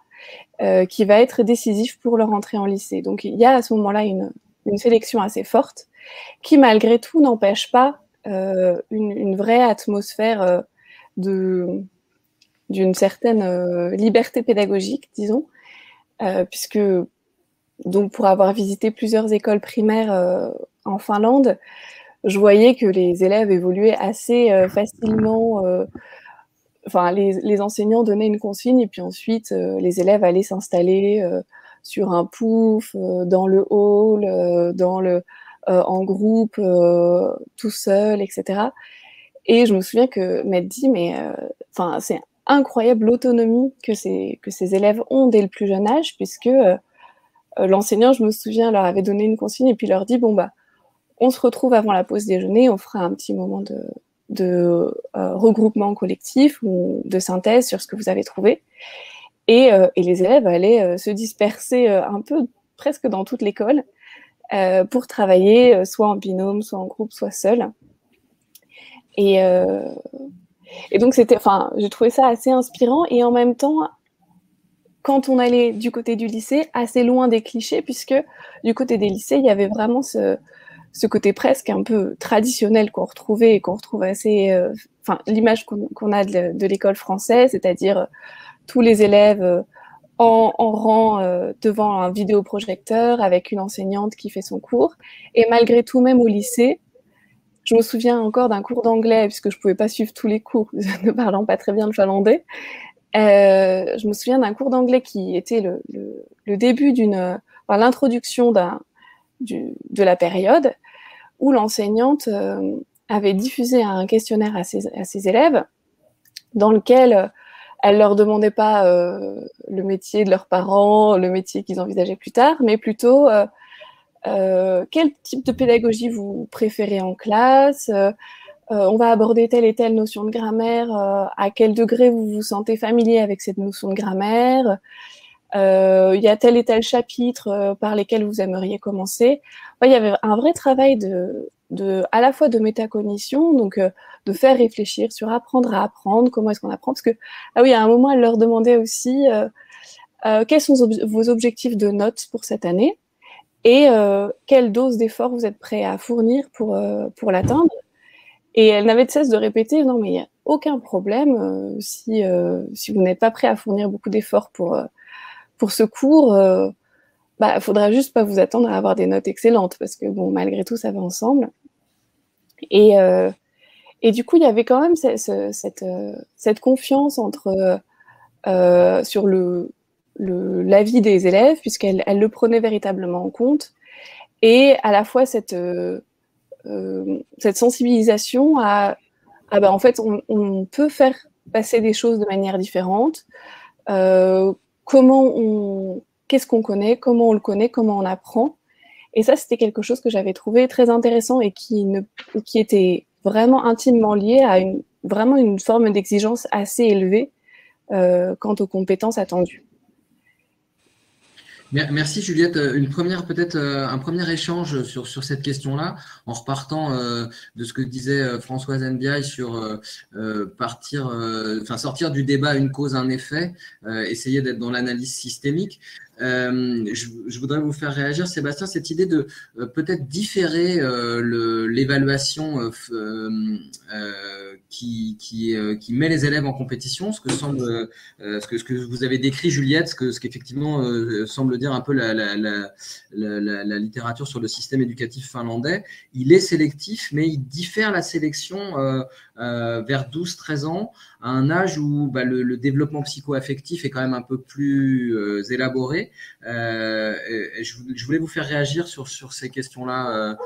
qui va être décisif pour leur entrée en lycée. Donc, il y a à ce moment-là une sélection assez forte qui, malgré tout, n'empêche pas une vraie atmosphère d'une certaine liberté pédagogique, disons, puisque donc pour avoir visité plusieurs écoles primaires en Finlande, je voyais que les élèves évoluaient assez facilement. Enfin, les enseignants donnaient une consigne et puis ensuite les élèves allaient s'installer sur un pouf, dans le hall, en groupe, tout seul, etc. Et je me souviens que m'être dit, mais c'est incroyable l'autonomie que ces élèves ont dès le plus jeune âge, puisque l'enseignant, je me souviens, leur avait donné une consigne et puis leur dit, bon, bah, on se retrouve avant la pause déjeuner, on fera un petit moment de regroupement collectif ou de synthèse sur ce que vous avez trouvé. Et les élèves allaient se disperser un peu presque dans toute l'école pour travailler soit en binôme, soit en groupe, soit seul. Et donc, j'ai trouvé ça assez inspirant et en même temps, quand on allait du côté du lycée, assez loin des clichés, puisque du côté des lycées, il y avait vraiment ce côté presque un peu traditionnel qu'on retrouvait et qu'on retrouve assez... l'image qu'on a de l'école française, c'est-à-dire tous les élèves en rang devant un vidéoprojecteur avec une enseignante qui fait son cours. Et malgré tout, même au lycée, je me souviens encore d'un cours d'anglais, puisque je ne pouvais pas suivre tous les cours, ne parlant pas très bien le finlandais. Je me souviens d'un cours d'anglais qui était le début l'introduction de la période, où l'enseignante avait diffusé un questionnaire à ses élèves, dans lequel elle leur demandait pas le métier de leurs parents, le métier qu'ils envisageaient plus tard, mais plutôt quel type de pédagogie vous préférez en classe, on va aborder telle et telle notion de grammaire, à quel degré vous vous sentez familier avec cette notion de grammaire, il y a tel et tel chapitre par lesquels vous aimeriez commencer. Il y avait un vrai travail à la fois de métacognition, donc de faire réfléchir sur apprendre à apprendre, comment est-ce qu'on apprend, parce que, à un moment, elle leur demandait aussi quels sont vos objectifs de notes pour cette année et quelle dose d'effort vous êtes prêt à fournir pour l'atteindre. Et elle n'avait de cesse de répéter, non mais il n'y a aucun problème si vous n'êtes pas prêt à fournir beaucoup d'efforts pour ce cours, faudra juste pas vous attendre à avoir des notes excellentes, parce que bon, malgré tout, ça va ensemble. Et du coup, il y avait quand même cette confiance sur l'avis des élèves, puisqu'elle le prenait véritablement en compte, et à la fois cette sensibilisation en fait, on peut faire passer des choses de manière différente. Qu'est-ce qu'on connaît, comment on le connaît, comment on apprend. Et ça, c'était quelque chose que j'avais trouvé très intéressant et qui était vraiment intimement lié à vraiment une forme d'exigence assez élevée quant aux compétences attendues. Merci Juliette. Un premier échange sur cette question-là, en repartant de ce que disait Françoise Ndiaye sur sortir du débat une cause, un effet, essayer d'être dans l'analyse systémique. Je voudrais vous faire réagir, Sébastien, cette idée de peut-être différer l'évaluation qui met les élèves en compétition, ce que vous avez décrit, Juliette, ce qu'effectivement semble dire un peu la littérature sur le système éducatif finlandais. Il est sélectif, mais il diffère la sélection vers 12-13 ans, à un âge où le développement psycho-affectif est quand même un peu plus élaboré. Je voulais vous faire réagir sur ces questions-là,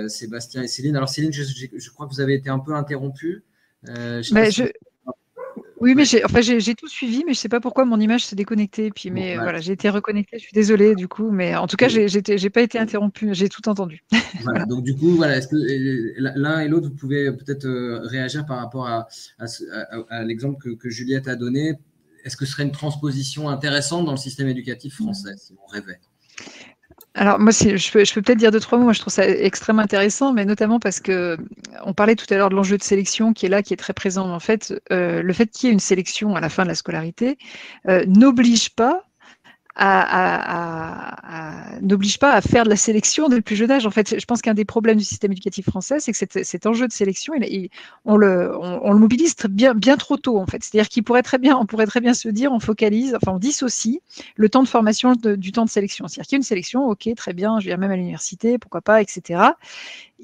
Sébastien et Céline. Alors Céline, je crois que vous avez été un peu interrompue. Oui, mais j'ai tout suivi, mais je ne sais pas pourquoi mon image s'est déconnectée. Puis, mais voilà, j'ai été reconnectée. Je suis désolée du coup, mais en tout cas, j'ai pas été interrompue. J'ai tout entendu. Voilà. Donc du coup, voilà, est-ce que l'un et l'autre, vous pouvez peut-être réagir par rapport à l'exemple que Juliette a donné. Est-ce que ce serait une transposition intéressante dans le système éducatif français, si on rêvait? Alors moi, je peux peut-être dire 2-3 mots. Moi, je trouve ça extrêmement intéressant, mais notamment parce que on parlait tout à l'heure de l'enjeu de sélection qui est là, qui est très présent. En fait, le fait qu'il y ait une sélection à la fin de la scolarité n'oblige pas n'oblige pas à faire de la sélection dès le plus jeune âge. En fait, je pense qu'un des problèmes du système éducatif français, c'est que cet enjeu de sélection, on le mobilise bien trop tôt, en fait. C'est-à-dire on pourrait très bien se dire, on dissocie le temps de formation du temps de sélection. C'est-à-dire qu'il y a une sélection, ok, très bien, je viens même à l'université, pourquoi pas, etc.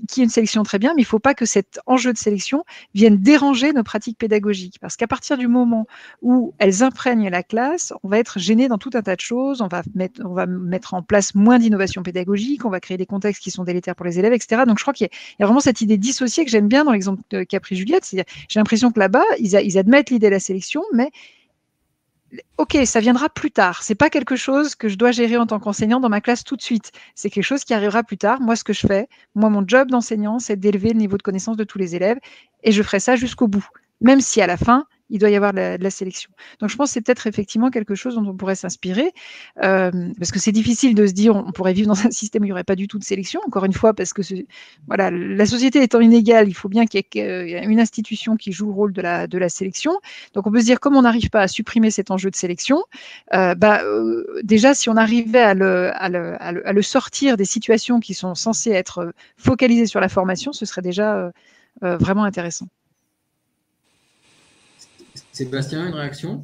Qui est une sélection très bien, mais il ne faut pas que cet enjeu de sélection vienne déranger nos pratiques pédagogiques. Parce qu'à partir du moment où elles imprègnent la classe, on va être gêné dans tout un tas de choses, on va mettre en place moins d'innovation pédagogique, on va créer des contextes qui sont délétères pour les élèves, etc. Donc je crois qu'il y a vraiment cette idée dissociée que j'aime bien dans l'exemple qu'a pris Juliette. J'ai l'impression que là-bas, ils admettent l'idée de la sélection, mais ok, ça viendra plus tard. C'est pas quelque chose que je dois gérer en tant qu'enseignant dans ma classe tout de suite. C'est quelque chose qui arrivera plus tard. Moi, ce que je fais, mon job d'enseignant, c'est d'élever le niveau de connaissance de tous les élèves et je ferai ça jusqu'au bout. Même si à la fin, il doit y avoir de la sélection. Donc, je pense que c'est peut-être effectivement quelque chose dont on pourrait s'inspirer, parce que c'est difficile de se dire on pourrait vivre dans un système où il n'y aurait pas du tout de sélection, encore une fois, parce que voilà, la société étant inégale, il faut bien qu'il y ait une institution qui joue le rôle de la sélection. Donc, on peut se dire, comme on n'arrive pas à supprimer cet enjeu de sélection, déjà, si on arrivait à le sortir des situations qui sont censées être focalisées sur la formation, ce serait déjà vraiment intéressant. Sébastien, une réaction?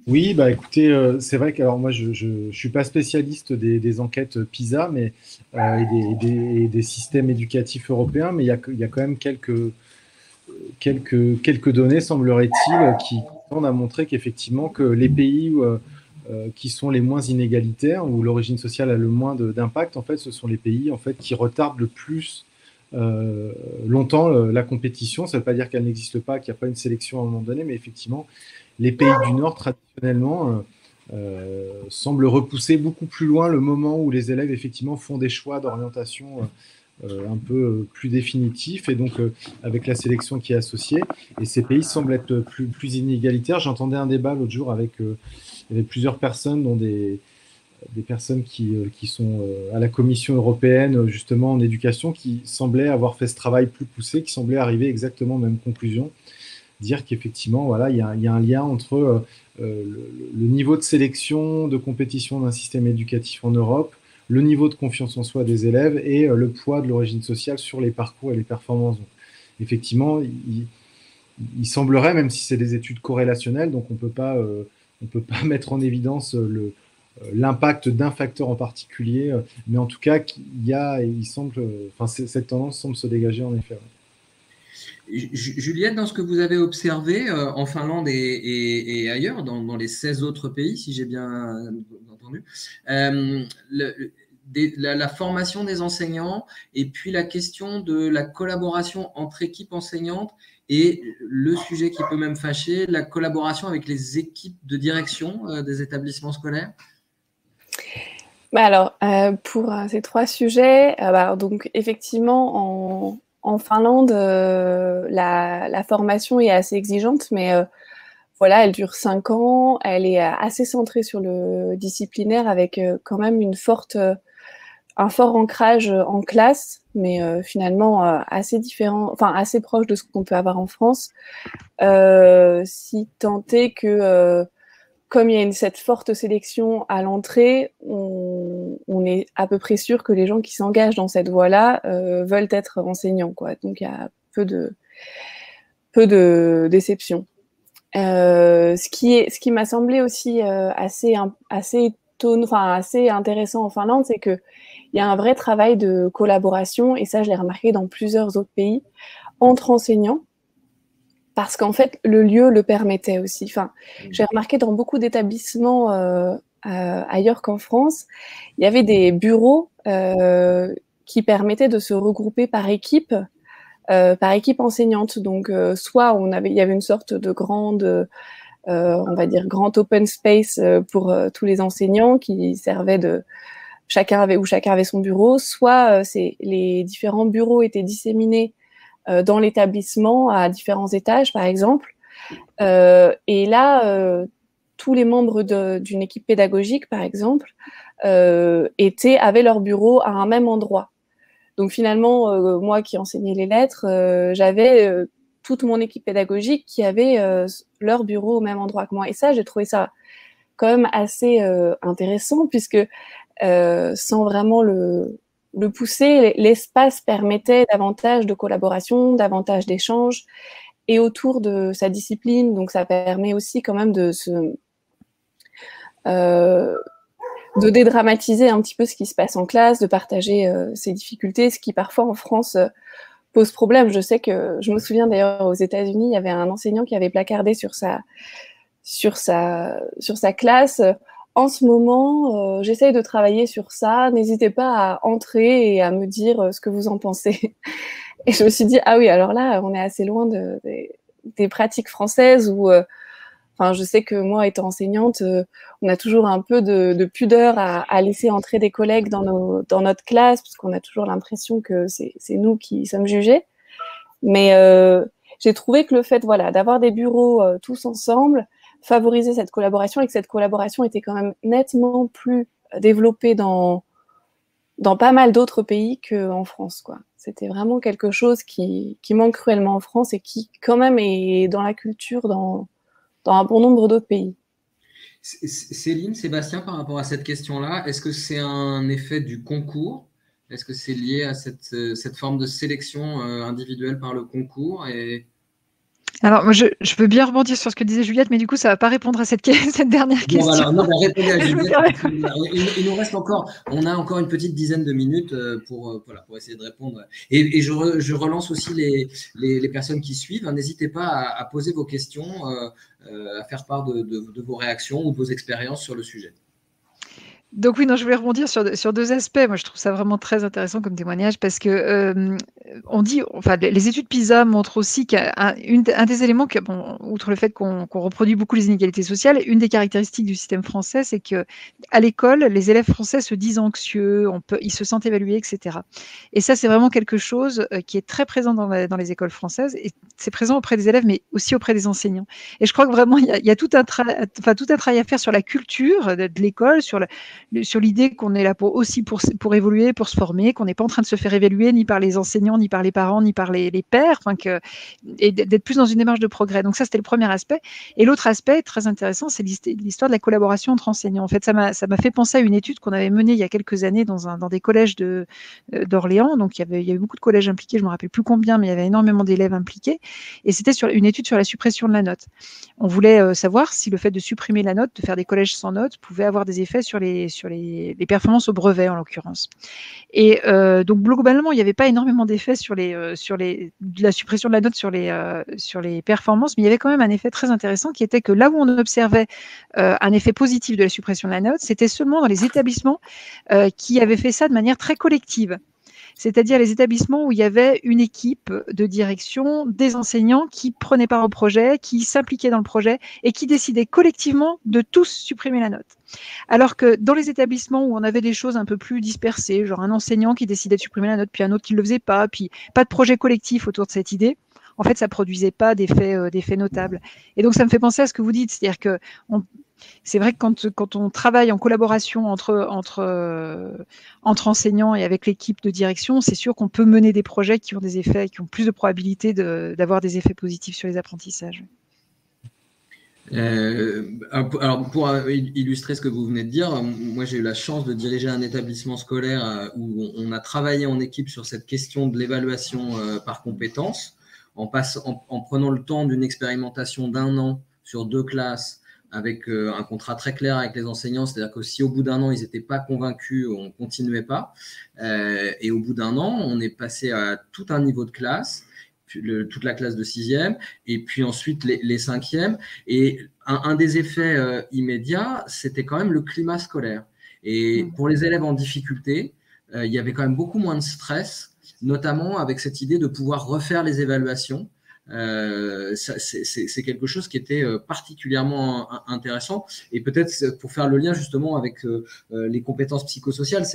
Oui, écoutez, c'est vrai que alors moi je suis pas spécialiste des enquêtes PISA, mais et des systèmes éducatifs européens, mais il y a quand même quelques données, semblerait-il, qui tendent à montrer qu'effectivement que les pays qui sont les moins inégalitaires, où l'origine sociale a le moins d'impact, en fait, ce sont les pays en fait qui retardent le plus longtemps la compétition. Ça ne veut pas dire qu'elle n'existe pas, qu'il n'y a pas une sélection à un moment donné, mais effectivement, les pays du Nord, traditionnellement, semblent repousser beaucoup plus loin le moment où les élèves, effectivement, font des choix d'orientation un peu plus définitifs, et donc avec la sélection qui est associée. Et ces pays semblent être plus inégalitaires. J'entendais un débat l'autre jour avec il y avait plusieurs personnes, dont des personnes qui sont à la Commission européenne, justement en éducation, qui semblaient avoir fait ce travail plus poussé, qui semblaient arriver exactement aux mêmes conclusions, dire qu'effectivement, voilà, il y a un lien entre le niveau de sélection, de compétition d'un système éducatif en Europe, le niveau de confiance en soi des élèves et le poids de l'origine sociale sur les parcours et les performances. Donc, effectivement, il semblerait, même si c'est des études corrélationnelles, donc on peut pas mettre en évidence l'impact d'un facteur en particulier, mais en tout cas, cette tendance semble se dégager en effet. Juliette, dans ce que vous avez observé en Finlande et ailleurs, dans les 16 autres pays, si j'ai bien entendu, la formation des enseignants et puis la question de la collaboration entre équipes enseignantes et le sujet qui peut même fâcher, la collaboration avec les équipes de direction des établissements scolaires. Alors, pour ces trois sujets, donc effectivement, en Finlande, la formation est assez exigeante, mais voilà, elle dure 5 ans, elle est assez centrée sur le disciplinaire avec quand même un fort ancrage en classe, mais finalement assez différent, enfin assez proche de ce qu'on peut avoir en France, si tant est que comme il y a cette forte sélection à l'entrée, on est à peu près sûr que les gens qui s'engagent dans cette voie-là veulent être enseignants, quoi. Donc il y a peu de déception. Ce qui m'a semblé aussi assez intéressant en Finlande, c'est que il y a un vrai travail de collaboration, et ça je l'ai remarqué dans plusieurs autres pays, entre enseignants. parce qu'en fait, le lieu le permettait aussi. Enfin, j'ai remarqué dans beaucoup d'établissements ailleurs qu'en France, il y avait des bureaux qui permettaient de se regrouper par équipe enseignante. Donc, soit il y avait une sorte de grande, on va dire, grand open space pour tous les enseignants qui servait de chacun avait son bureau, soit les différents bureaux étaient disséminés dans l'établissement à différents étages, par exemple. Et là, tous les membres d'une équipe pédagogique, par exemple, avaient leur bureau à un même endroit. Donc finalement, moi qui enseignais les lettres, j'avais toute mon équipe pédagogique qui avait leur bureau au même endroit que moi. Et ça, j'ai trouvé ça quand même assez intéressant, puisque sans vraiment le pousser, l'espace permettait davantage de collaboration, davantage d'échanges, et autour de sa discipline. Donc ça permet aussi quand même de dédramatiser un petit peu ce qui se passe en classe, de partager ses difficultés, ce qui parfois en France pose problème. Je me souviens d'ailleurs aux États-Unis, il y avait un enseignant qui avait placardé sur sa classe. En ce moment, j'essaye de travailler sur ça. N'hésitez pas à entrer et à me dire ce que vous en pensez. Et je me suis dit, ah oui, alors là, on est assez loin des pratiques françaises où, enfin, je sais que moi, étant enseignante, on a toujours un peu de pudeur à laisser entrer des collègues dans notre classe, parce qu'on a toujours l'impression que c'est nous qui sommes jugés. Mais j'ai trouvé que le fait, voilà, d'avoir des bureaux tous ensemble favoriser cette collaboration, et que cette collaboration était quand même nettement plus développée dans pas mal d'autres pays qu'en France, quoi. C'était vraiment quelque chose qui manque cruellement en France et qui quand même est dans la culture dans un bon nombre d'autres pays. Céline, Sébastien, par rapport à cette question-là, est-ce que c'est un effet du concours? Est-ce que c'est lié à cette forme de sélection individuelle par le concours Alors, moi, je veux bien rebondir sur ce que disait Juliette, mais du coup, ça ne va pas répondre à cette dernière question. Alors, non, répondez à Juliette. Il nous reste on a encore une petite dizaine de minutes pour essayer de répondre. Et je relance aussi les personnes qui suivent. N'hésitez pas à poser vos questions, à faire part de vos réactions ou de vos expériences sur le sujet. Donc oui, non, je voulais rebondir sur deux aspects. Moi, je trouve ça vraiment très intéressant comme témoignage parce que on dit, enfin, les études PISA montrent aussi qu'un des éléments, bon, outre le fait qu'on reproduit beaucoup les inégalités sociales, une des caractéristiques du système français, c'est que à l'école, les élèves français se disent anxieux, ils se sentent évalués, etc. Et ça, c'est vraiment quelque chose qui est très présent dans les écoles françaises, et c'est présent auprès des élèves, mais aussi auprès des enseignants. Et je crois que vraiment, il y a tout un travail à faire sur la culture de l'école, sur l'idée qu'on est là pour évoluer, pour se former, qu'on n'est pas en train de se faire évaluer ni par les enseignants, ni par les parents, ni par les pairs, et d'être plus dans une démarche de progrès. Donc ça, c'était le premier aspect. Et l'autre aspect très intéressant, c'est l'histoire de la collaboration entre enseignants. En fait, ça m'a fait penser à une étude qu'on avait menée il y a quelques années dans des collèges d'Orléans. Donc il y avait beaucoup de collèges impliqués, je ne me rappelle plus combien, mais il y avait énormément d'élèves impliqués. Et c'était une étude sur la suppression de la note. On voulait savoir si le fait de supprimer la note, de faire des collèges sans note, pouvait avoir des effets sur les performances au brevet, en l'occurrence. Et donc, globalement, il n'y avait pas énormément d'effets sur la suppression de la note sur les performances, mais il y avait quand même un effet très intéressant qui était que là où on observait un effet positif de la suppression de la note, c'était seulement dans les établissements qui avaient fait ça de manière très collective. C'est-à-dire les établissements où il y avait une équipe de direction, des enseignants qui prenaient part au projet, qui s'impliquaient dans le projet et qui décidaient collectivement de tous supprimer la note. Alors que dans les établissements où on avait des choses un peu plus dispersées, genre un enseignant qui décidait de supprimer la note, puis un autre qui ne le faisait pas, puis pas de projet collectif autour de cette idée, en fait, ça ne produisait pas d'effets notables. Et donc, ça me fait penser à ce que vous dites, c'est-à-dire que c'est vrai que quand on travaille en collaboration entre enseignants et avec l'équipe de direction, c'est sûr qu'on peut mener des projets qui ont des effets, qui ont plus de probabilité d'avoir des effets positifs sur les apprentissages. Alors, pour illustrer ce que vous venez de dire, moi j'ai eu la chance de diriger un établissement scolaire où on a travaillé en équipe sur cette question de l'évaluation par compétences, en prenant le temps d'une expérimentation d'1 an sur 2 classes, avec un contrat très clair avec les enseignants, c'est-à-dire que si au bout d'1 an ils n'étaient pas convaincus, on ne continuait pas. Et au bout d'1 an, on est passé à tout un niveau de classe. toute la classe de 6e, et puis ensuite les 5e. Et un des effets immédiats, c'était quand même le climat scolaire. Et pour les élèves en difficulté, il y avait quand même beaucoup moins de stress, notamment avec cette idée de pouvoir refaire les évaluations. C'est quelque chose qui était particulièrement intéressant. Et peut-être pour faire le lien justement avec les compétences psychosociales,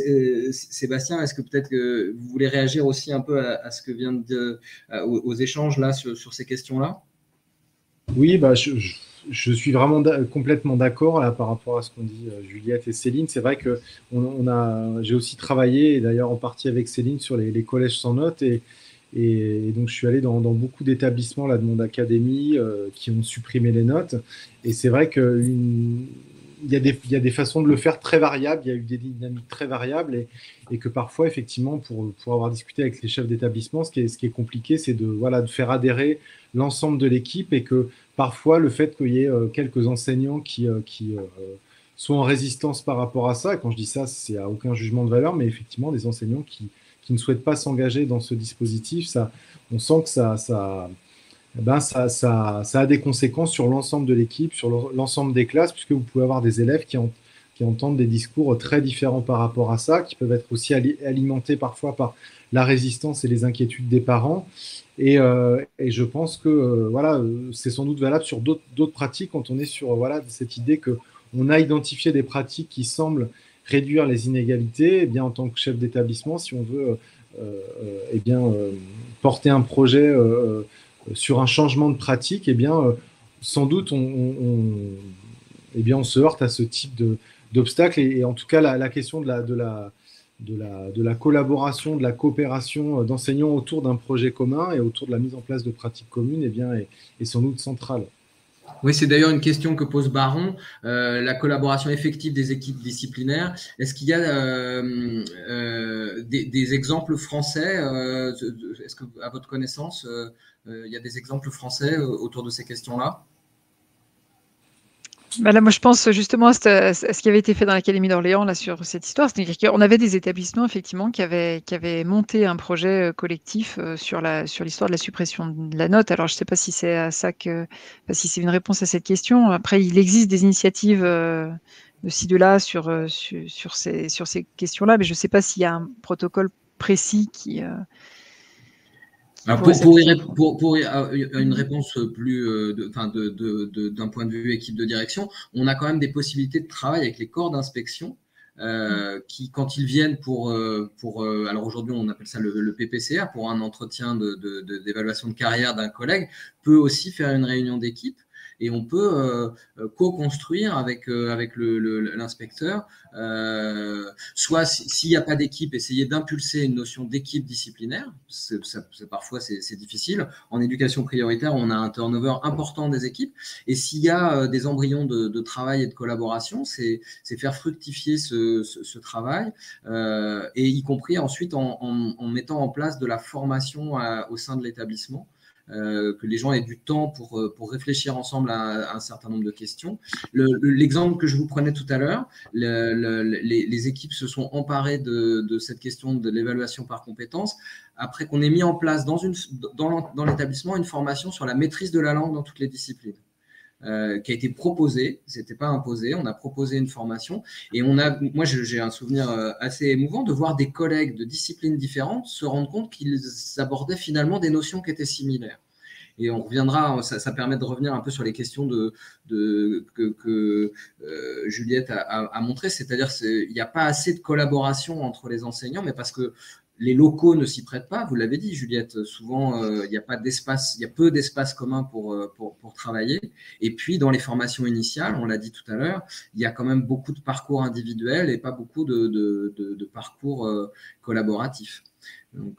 Sébastien, est-ce que peut-être que vous voulez réagir aussi un peu à ce que vient aux échanges là sur ces questions-là? Oui, bah, je suis vraiment complètement d'accord là, par rapport à ce qu'ont dit Juliette et Céline. C'est vrai que j'ai aussi travaillé, et d'ailleurs en partie avec Céline, sur les collèges sans notes. Et donc, je suis allé dans beaucoup d'établissements là, de mon académie qui ont supprimé les notes. Et c'est vrai qu'il y a des façons de le faire très variables, il y a eu des dynamiques très variables et que parfois, effectivement, pour avoir discuté avec les chefs d'établissement, ce qui est compliqué, c'est de faire adhérer l'ensemble de l'équipe et que parfois, le fait qu'il y ait quelques enseignants qui sont en résistance par rapport à ça, et quand je dis ça, c'est à aucun jugement de valeur, mais effectivement, des enseignants qui ne souhaitent pas s'engager dans ce dispositif, on sent que ça a des conséquences sur l'ensemble de l'équipe, sur l'ensemble des classes, puisque vous pouvez avoir des élèves qui entendent des discours très différents par rapport à ça, qui peuvent être aussi alimentés parfois par la résistance et les inquiétudes des parents. Et je pense que c'est sans doute valable sur d'autres pratiques quand on est sur cette idée qu'on a identifié des pratiques qui semblent réduire les inégalités. Eh bien, en tant que chef d'établissement, si on veut porter un projet sur un changement de pratique, eh bien, sans doute on se heurte à ce type d'obstacles. Et en tout cas, la question de la collaboration, de la coopération d'enseignants autour d'un projet commun et autour de la mise en place de pratiques communes est sans doute centrale. Oui, c'est d'ailleurs une question que pose Baron, la collaboration effective des équipes disciplinaires. Est-ce qu'il y a des exemples français est-ce que, à votre connaissance, il y a des exemples français autour de ces questions-là? Bah là, moi, je pense justement à ce qui avait été fait dans l'Académie d'Orléans là, sur cette histoire. C'est-à-dire qu'on avait des établissements, effectivement, qui avaient monté un projet collectif sur l'histoire de la suppression de la note. Alors, je ne sais pas si c'est à ça si c'est une réponse à cette question. Après, il existe des initiatives de ci, de là sur ces questions-là, mais je ne sais pas s'il y a un protocole précis qui… Alors pour une réponse plus d'un point de vue équipe de direction, on a quand même des possibilités de travail avec les corps d'inspection qui, quand ils viennent alors aujourd'hui on appelle ça le PPCR, pour un entretien d'évaluation de carrière d'un collègue, peut aussi faire une réunion d'équipe. Et on peut co-construire avec l'inspecteur, soit s'il n'y a pas d'équipe, essayer d'impulser une notion d'équipe disciplinaire. Parfois, c'est difficile. En éducation prioritaire, on a un turnover important des équipes. Et s'il y a des embryons de travail et de collaboration, c'est faire fructifier ce travail, et y compris ensuite en mettant en place de la formation au sein de l'établissement. Que les gens aient du temps pour réfléchir ensemble à un certain nombre de questions. L'exemple que je vous prenais tout à l'heure, les équipes se sont emparées de cette question de l'évaluation par compétences après qu'on ait mis en place dans l'établissement une formation sur la maîtrise de la langue dans toutes les disciplines. Qui a été proposée, c'était pas imposé, on a proposé une formation et moi j'ai un souvenir assez émouvant de voir des collègues de disciplines différentes se rendre compte qu'ils abordaient finalement des notions qui étaient similaires. Et on reviendra, ça permet de revenir un peu sur les questions que Juliette a montré, c'est-à-dire qu'il n'y a pas assez de collaboration entre les enseignants, mais parce que les locaux ne s'y prêtent pas, vous l'avez dit Juliette, souvent il y a pas d'espace, il y a peu d'espace commun pour travailler. Et puis dans les formations initiales, on l'a dit tout à l'heure, il y a quand même beaucoup de parcours individuels et pas beaucoup de parcours collaboratifs. Donc,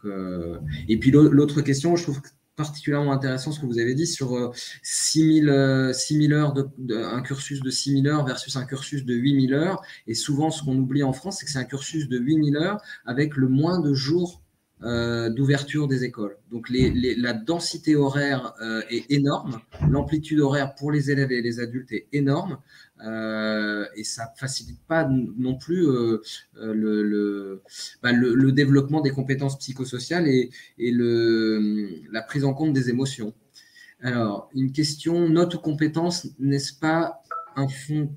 et puis l'autre question, je trouve particulièrement intéressant ce que vous avez dit sur 6 000 heures, un cursus de 6 000 heures versus un cursus de 8 000 heures. Et souvent, ce qu'on oublie en France, c'est que c'est un cursus de 8 000 heures avec le moins de jours d'ouverture des écoles. Donc la densité horaire est énorme, l'amplitude horaire pour les élèves et les adultes est énorme, et ça ne facilite pas non plus le développement des compétences psychosociales et la prise en compte des émotions. Alors, une question, note ou compétence, n'est-ce pas un fond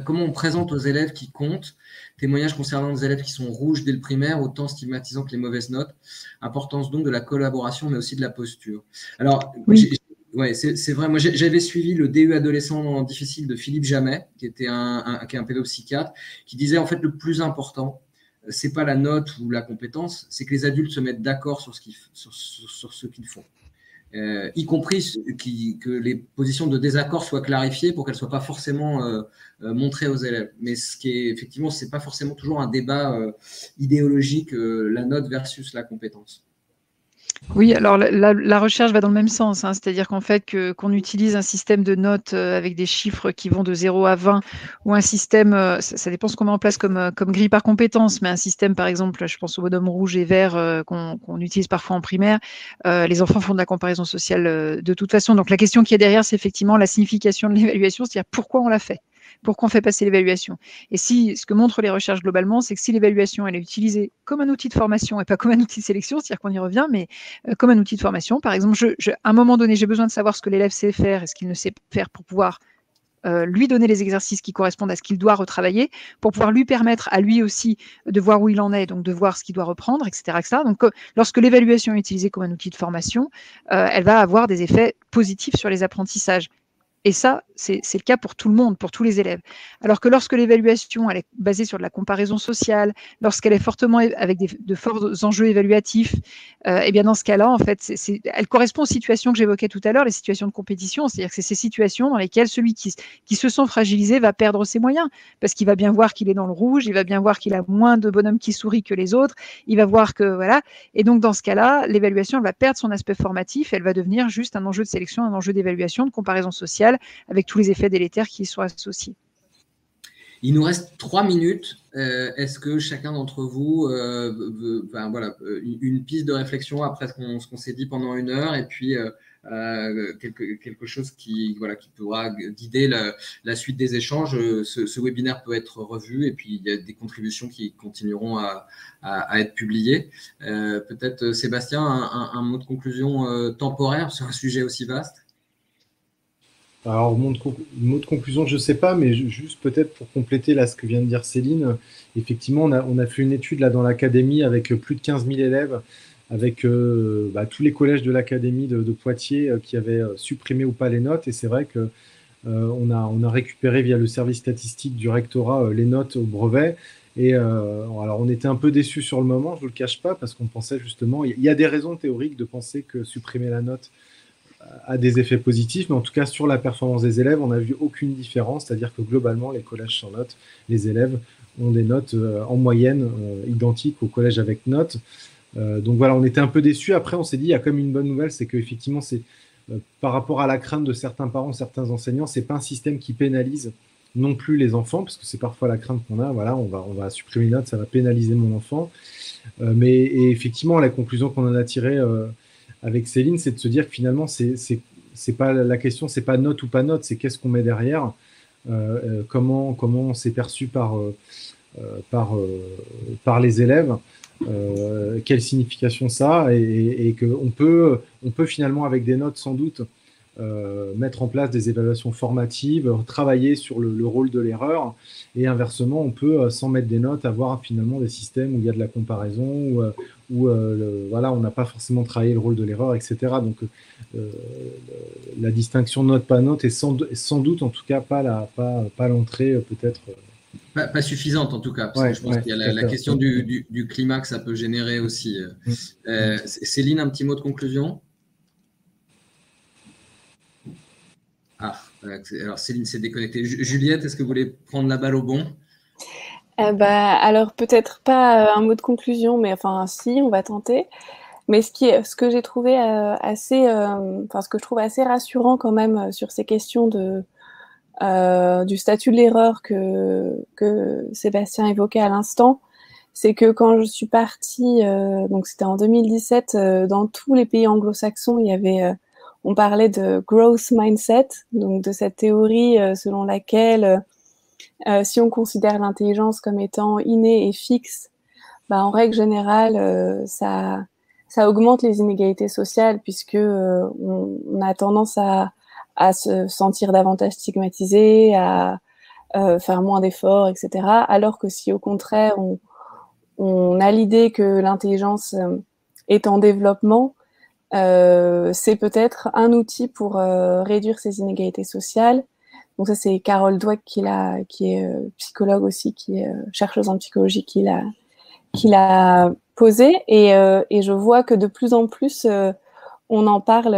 comment on présente aux élèves qui comptent, témoignages concernant des élèves qui sont rouges dès le primaire, autant stigmatisant que les mauvaises notes, importance donc de la collaboration, mais aussi de la posture. Alors, oui. Ouais, c'est vrai, moi j'avais suivi le DU adolescent difficile de Philippe Jamet, qui est un pédopsychiatre, qui disait en fait le plus important, c'est pas la note ou la compétence, c'est que les adultes se mettent d'accord sur ce qu'ils font. Y compris que les positions de désaccord soient clarifiées pour qu'elles ne soient pas forcément montrées aux élèves. Mais ce qui est effectivement, ce n'est pas forcément toujours un débat idéologique, la note versus la compétence. Oui, alors la recherche va dans le même sens, hein, c'est-à-dire qu'en fait, qu'on utilise un système de notes avec des chiffres qui vont de 0 à 20 ou un système, ça dépend ce qu'on met en place comme grille par compétence, mais un système, par exemple, je pense au bonhomme rouge et vert qu'on utilise parfois en primaire, les enfants font de la comparaison sociale de toute façon. Donc la question qui est derrière, c'est effectivement la signification de l'évaluation, c'est-à-dire pourquoi on l'a fait. Pourquoi on fait passer l'évaluation? Et ce que montrent les recherches globalement, c'est que si l'évaluation elle est utilisée comme un outil de formation et pas comme un outil de sélection, c'est-à-dire qu'on y revient, mais comme un outil de formation. Par exemple, à un moment donné, j'ai besoin de savoir ce que l'élève sait faire et ce qu'il ne sait pas faire pour pouvoir lui donner les exercices qui correspondent à ce qu'il doit retravailler, pour pouvoir lui permettre à lui aussi de voir où il en est, donc de voir ce qu'il doit reprendre, etc. etc. Donc, lorsque l'évaluation est utilisée comme un outil de formation, elle va avoir des effets positifs sur les apprentissages. Et ça, c'est le cas pour tout le monde, pour tous les élèves. Alors que lorsque l'évaluation elle est basée sur de la comparaison sociale, lorsqu'elle est fortement avec de forts enjeux évaluatifs, et bien dans ce cas-là, en fait, elle correspond aux situations que j'évoquais tout à l'heure, les situations de compétition. C'est-à-dire que c'est ces situations dans lesquelles celui qui se sent fragilisé va perdre ses moyens, parce qu'il va bien voir qu'il est dans le rouge, il va bien voir qu'il a moins de bonhommes qui sourient que les autres, il va voir que voilà. Et donc dans ce cas-là, l'évaluation elle va perdre son aspect formatif, elle va devenir juste un enjeu de sélection, un enjeu d'évaluation, de comparaison sociale, avec tous les effets délétères qui y sont associés. Il nous reste 3 minutes. Est-ce que chacun d'entre vous une piste de réflexion après ce qu'on s'est dit pendant 1 heure et puis quelque chose qui pourra guider la suite des échanges. Ce webinaire peut être revu et puis il y a des contributions qui continueront à être publiées. Peut-être Sébastien, un mot de conclusion temporaire sur un sujet aussi vaste. Alors, mot de conclusion, je ne sais pas, mais juste peut-être pour compléter là, ce que vient de dire Céline, effectivement, on a fait une étude là, dans l'académie avec plus de 15 000 élèves, avec tous les collèges de l'académie de Poitiers qui avaient supprimé ou pas les notes. Et c'est vrai que on a récupéré via le service statistique du rectorat les notes au brevet. Et alors, on était un peu déçus sur le moment, je ne vous le cache pas, parce qu'on pensait justement, il y a des raisons théoriques de penser que supprimer la note a des effets positifs, mais en tout cas sur la performance des élèves, on n'a vu aucune différence, c'est-à-dire que globalement, les collèges sans notes, les élèves ont des notes en moyenne identiques aux collèges avec notes. Donc voilà, on était un peu déçus. Après, on s'est dit, il y a quand même une bonne nouvelle, c'est qu'effectivement, c'est par rapport à la crainte de certains parents, certains enseignants, c'est pas un système qui pénalise non plus les enfants, parce que c'est parfois la crainte qu'on a, voilà, on va supprimer les notes, ça va pénaliser mon enfant. Et effectivement, la conclusion qu'on en a tirée avec Céline, c'est de se dire que finalement, c'est pas la question, c'est pas note ou pas note, c'est qu'est-ce qu'on met derrière, comment c'est perçu par les élèves, quelle signification ça a, et qu'on peut finalement avec des notes sans doute mettre en place des évaluations formatives, travailler sur le rôle de l'erreur, et inversement, on peut, sans mettre des notes, avoir finalement des systèmes où il y a de la comparaison, où voilà, on n'a pas forcément travaillé le rôle de l'erreur, etc. Donc, la distinction note-pas note est sans doute, en tout cas, pas l'entrée, peut-être. Pas suffisante, en tout cas, parce que je pense qu'il y a la question du climat que ça peut générer aussi. Céline, un petit mot de conclusion? Alors Céline s'est déconnectée. Juliette, est-ce que vous voulez prendre la balle au bon? Alors peut-être pas un mot de conclusion, mais enfin si, on va tenter. Mais ce que j'ai trouvé ce que je trouve assez rassurant quand même sur ces questions du statut de l'erreur que Sébastien évoquait à l'instant, c'est que quand je suis partie, donc c'était en 2017, dans tous les pays anglo-saxons, on parlait de growth mindset, donc de cette théorie selon laquelle si on considère l'intelligence comme étant innée et fixe, en règle générale, ça augmente les inégalités sociales puisque on a tendance à se sentir davantage stigmatisé, à faire moins d'efforts, etc. Alors que si au contraire on a l'idée que l'intelligence est en développement, c'est peut-être un outil pour réduire ces inégalités sociales. Donc ça, c'est Carol Dweck qui est psychologue aussi, qui est chercheuse en psychologie, qui l'a posé. Et je vois que de plus en plus, on en parle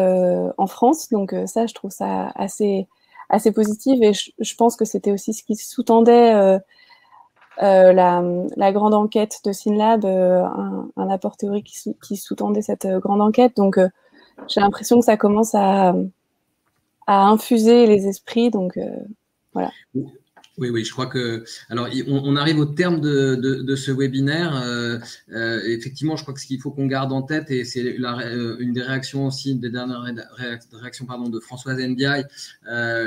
en France. Donc ça, je trouve ça assez positif. Et je pense que c'était aussi ce qui sous-tendait la grande enquête de SYNLAB, un apport théorique qui sous-tendait cette grande enquête. Donc j'ai l'impression que ça commence à infuser les esprits. Donc voilà. Oui, je crois que… Alors, on arrive au terme de ce webinaire. Effectivement, je crois que ce qu'il faut qu'on garde en tête, et c'est une des réactions aussi, des dernières réactions de Françoise Ndiaye,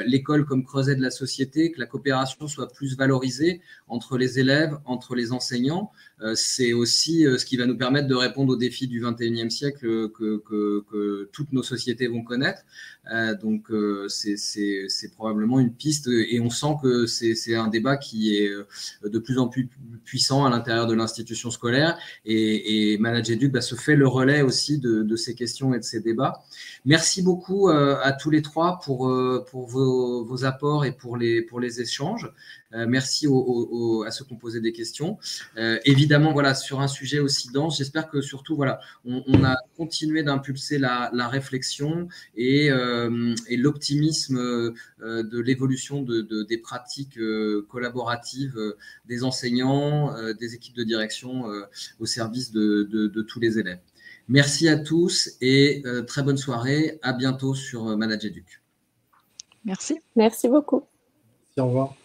l'école comme creuset de la société, que la coopération soit plus valorisée entre les élèves, entre les enseignants. C'est aussi ce qui va nous permettre de répondre aux défis du 21e siècle que toutes nos sociétés vont connaître. Donc, c'est probablement une piste, et on sent que c'est un débat qui est de plus en plus puissant à l'intérieur de l'institution scolaire, et ManagerEduc se fait le relais aussi de ces questions et de ces débats. Merci beaucoup à tous les trois pour vos apports et pour les échanges. Merci à ceux qui ont posé des questions. Évidemment, voilà, sur un sujet aussi dense, j'espère que surtout, voilà, on a continué d'impulser la réflexion et l'optimisme de l'évolution des pratiques collaboratives des enseignants, des équipes de direction au service de tous les élèves. Merci à tous et très bonne soirée. À bientôt sur ManagerEduc. Merci. Merci beaucoup. Au revoir.